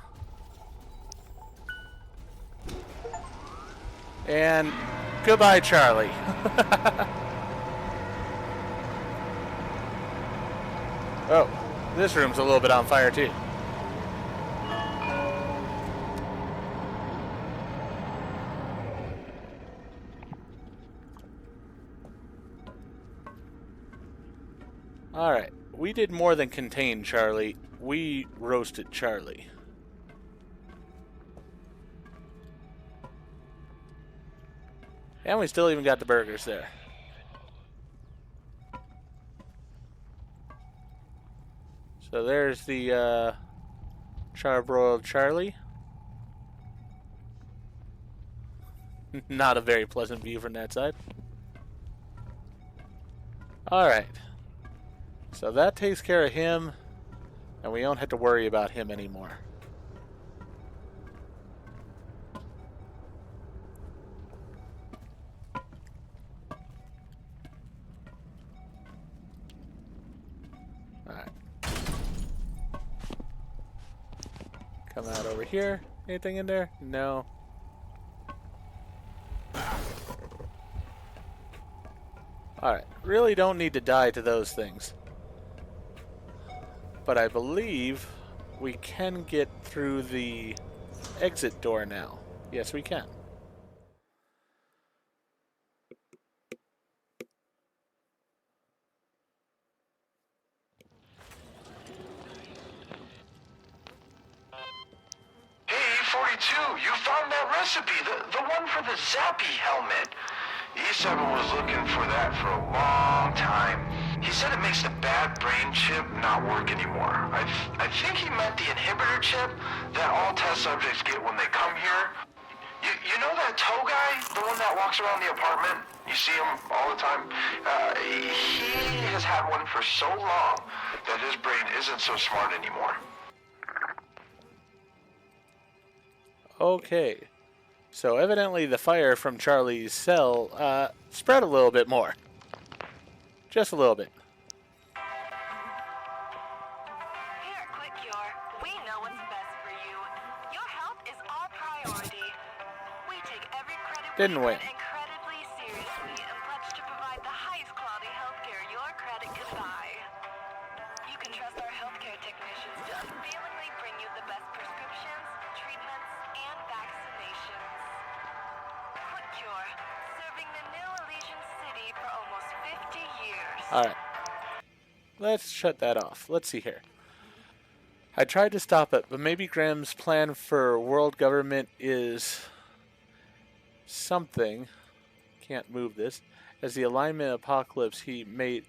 And goodbye, Charlie. Oh, this room's a little bit on fire too. Alright, we did more than contain Charlie. We roasted Charlie. And we still even got the burgers there. So there's the charbroiled Charlie. Not a very pleasant view from that side. Alright. So that takes care of him, and we don't have to worry about him anymore. Alright. Come out over here. Anything in there? No. Alright. Really don't need to die to those things. But I believe we can get through the exit door now. Yes, we can. Hey, 42, you found that recipe, the one for the Zappy helmet. E7 was looking for that for a long time. He said it makes the bad brain chip not work anymore. I think he meant the inhibitor chip that all test subjects get when they come here. You know that tow guy? The one that walks around the apartment? You see him all the time? He has had one for so long that his brain isn't so smart anymore. Okay. So evidently the fire from Charlie's cell spread a little bit more. Just a little bit. Here, QuickCure. We know what's best for you. Your health is our priority. We take every credit Didn't win. incredibly seriously and pledge to provide the highest quality healthcare your credit could buy. You can trust our healthcare technicians to unfailingly bring you the best prescriptions, treatments, and vaccinations. QuickCure, serving the New Elysian City for almost 50 years. Alright. let's shut that off. Let's see here. I tried to stop it, but maybe Grimm's plan for world government is something. Can't move this. As the alignment apocalypse, he made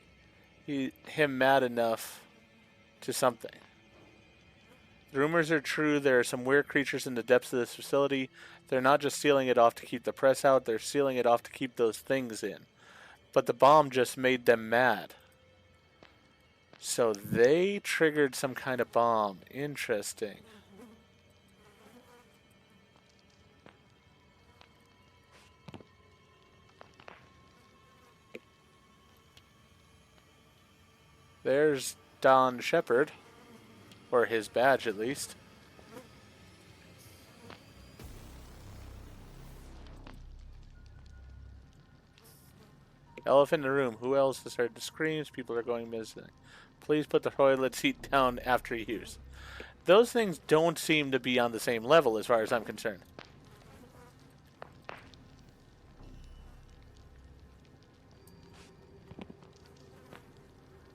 him mad enough to something. The rumors are true. There are some weird creatures in the depths of this facility. They're not just sealing it off to keep the press out. They're sealing it off to keep those things in. But the bomb just made them mad. So they triggered some kind of bomb. Interesting. There's Don Shepard. Or his badge, at least. Elephant in the room. Who else has heard the screams? People are going missing. Please put the toilet seat down after use. Those things don't seem to be on the same level as far as I'm concerned.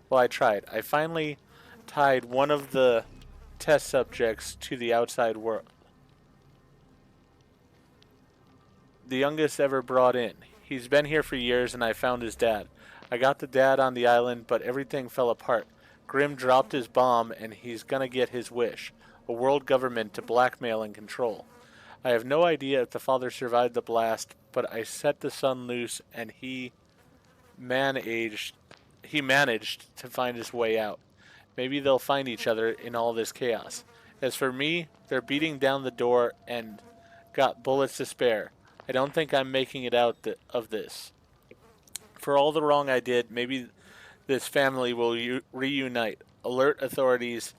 Well, I tried. I finally tied one of the test subjects to the outside world. The youngest ever brought in. He's been here for years, and I found his dad. I got the dad on the island, but everything fell apart. Grimm dropped his bomb, and he's gonna get his wish. A world government to blackmail and control. I have no idea if the father survived the blast, but I set the son loose, and he managed to find his way out. Maybe they'll find each other in all this chaos. As for me, they're beating down the door and got bullets to spare. I don't think I'm making it out of this. For all the wrong I did, maybe this family will reunite, alert authorities,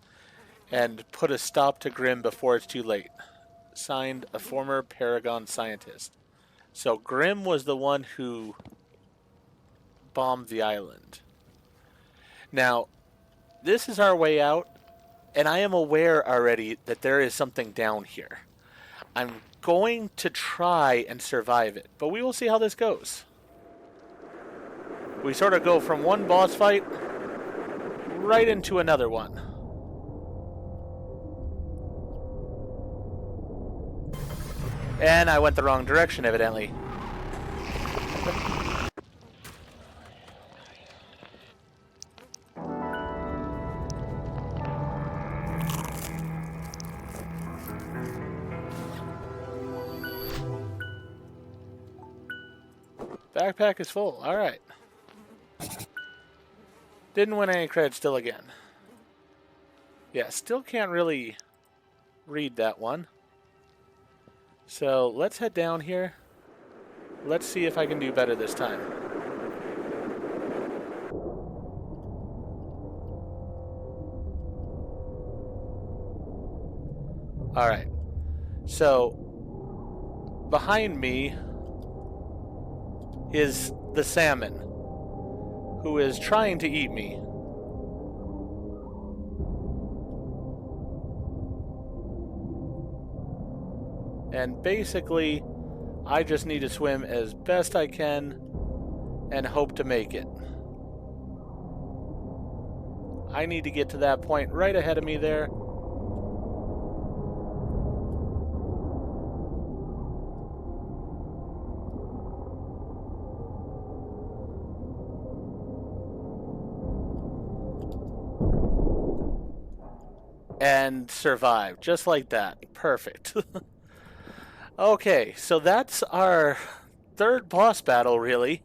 and put a stop to Grimm before it's too late. Signed, a former Paragon scientist. So Grimm was the one who bombed the island. Now, this is our way out, and I am aware already that there is something down here. I'm going to try and survive it, but we will see how this goes. We sort of go from one boss fight right into another one. And I went the wrong direction, evidently. Backpack is full. Alright. Didn't win any credit still again. Yeah, still can't really read that one. So let's head down here. Let's see if I can do better this time. Alright. So behind me is the salmon, who is trying to eat me. And basically, I just need to swim as best I can and hope to make it. I need to get to that point right ahead of me there. And survive, just like that. Perfect. Okay, so that's our third boss battle, really.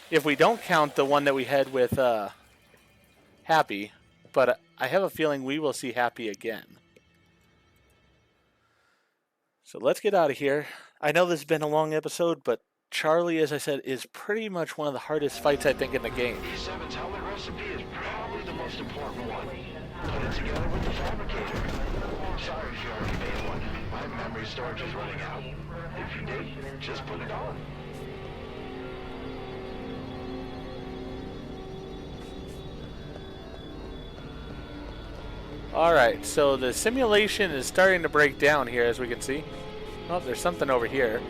If we don't count the one that we had with Happy. But I have a feeling we will see Happy again. So let's get out of here. I know this has been a long episode, but Charlie, as I said, is pretty much one of the hardest fights, I think, in the game. E7's helmet recipe is probably the most important one. Put it together with the fabricator. Sorry if you already made one. My memory storage is running out. If you did, just put it on. Alright, so the simulation is starting to break down here, as we can see. Oh, there's something over here.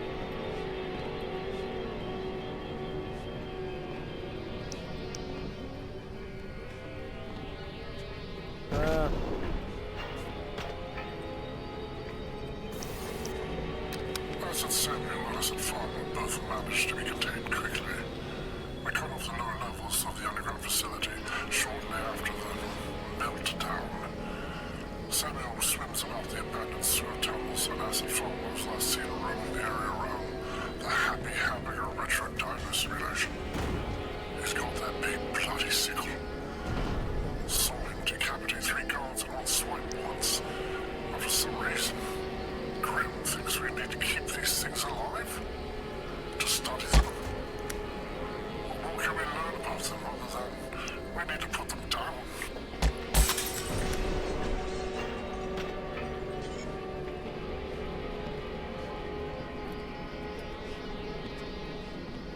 Samuel and Acid Farmer both managed to be contained quickly. We cut off the lower levels of the underground facility shortly after the meltdown. Samuel swims about the abandoned sewer tunnels, and Acid Farmer was last seen roaming the area around the Happy Hamburger Retro Dino simulation. He's got that big bloody sickle. Saw him decapitate 3 guards in one swipe once, and for some reason, Grim thinks we need to keep these things alive? To study them? What can we learn about them other than we need to put them down?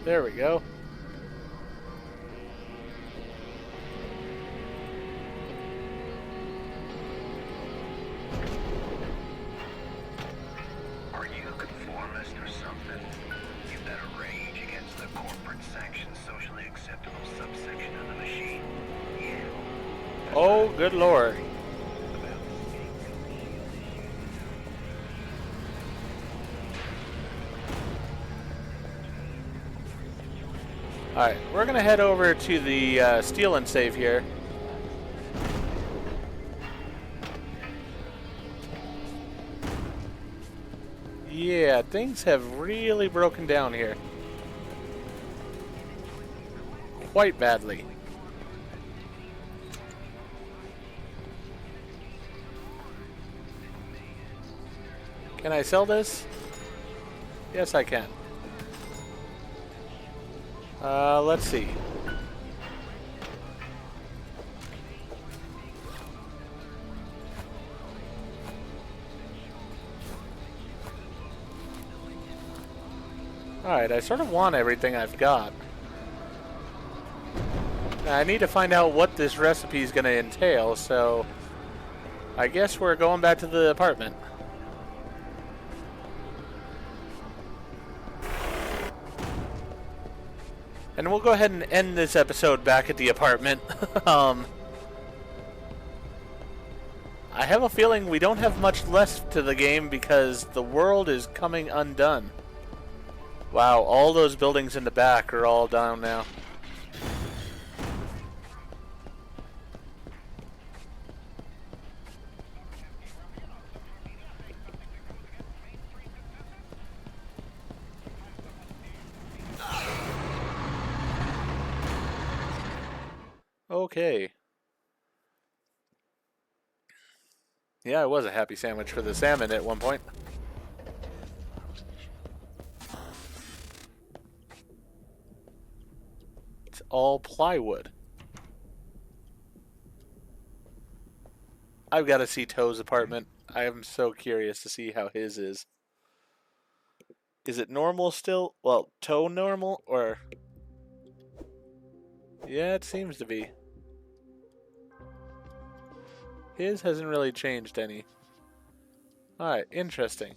There we go. Are you a conformist or something? You better rage against the corporate sanctioned socially acceptable subsection of the machine. Yeah. Oh, good lord. Alright, we're going to head over to the steal and save here. Yeah, things have really broken down here. Quite badly. Can I sell this? Yes, I can. Let's see. Alright, I sort of want everything I've got. Now, I need to find out what this recipe is going to entail, so I guess we're going back to the apartment. And we'll go ahead and end this episode back at the apartment. I have a feeling we don't have much left to the game because the world is coming undone. Wow, all those buildings in the back are all down now. Okay. Yeah, it was a happy sandwich for the salmon at one point. It's all plywood. I've got to see Toe's apartment. I am so curious to see how his is. Is it normal still? Well, Toe normal or... Yeah, it seems to be. His hasn't really changed any. Alright, interesting.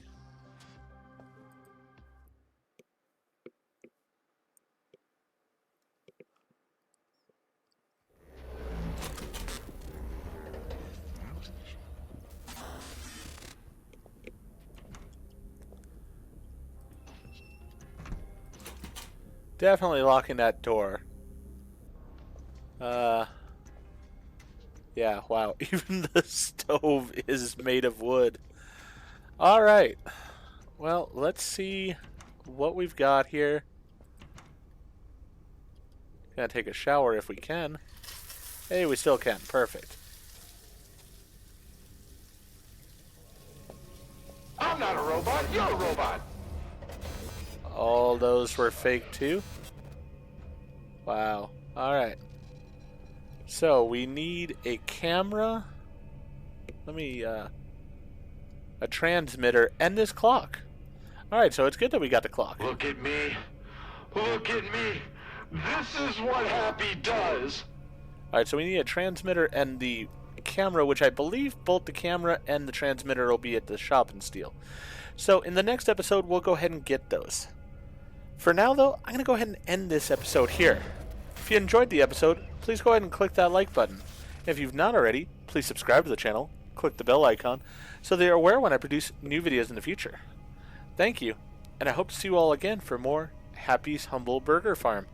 Definitely locking that door. Yeah, wow. Even the stove is made of wood. Alright. Well, let's see what we've got here. Gonna take a shower if we can. Hey, we still can. Perfect. I'm not a robot, you're a robot. All those were fake too? Wow. Alright. So, we need a camera. Let me, a transmitter and this clock. Alright, so it's good that we got the clock. Look at me. Look at me. This is what Happy does. Alright, so we need a transmitter and the camera, which I believe both the camera and the transmitter will be at the shop and steal. So, in the next episode, we'll go ahead and get those. For now, though, I'm going to go ahead and end this episode here. If you enjoyed the episode, please go ahead and click that like button. If you've not already, please subscribe to the channel, click the bell icon, so that you're aware when I produce new videos in the future. Thank you, and I hope to see you all again for more Happy's Humble Burger Farm.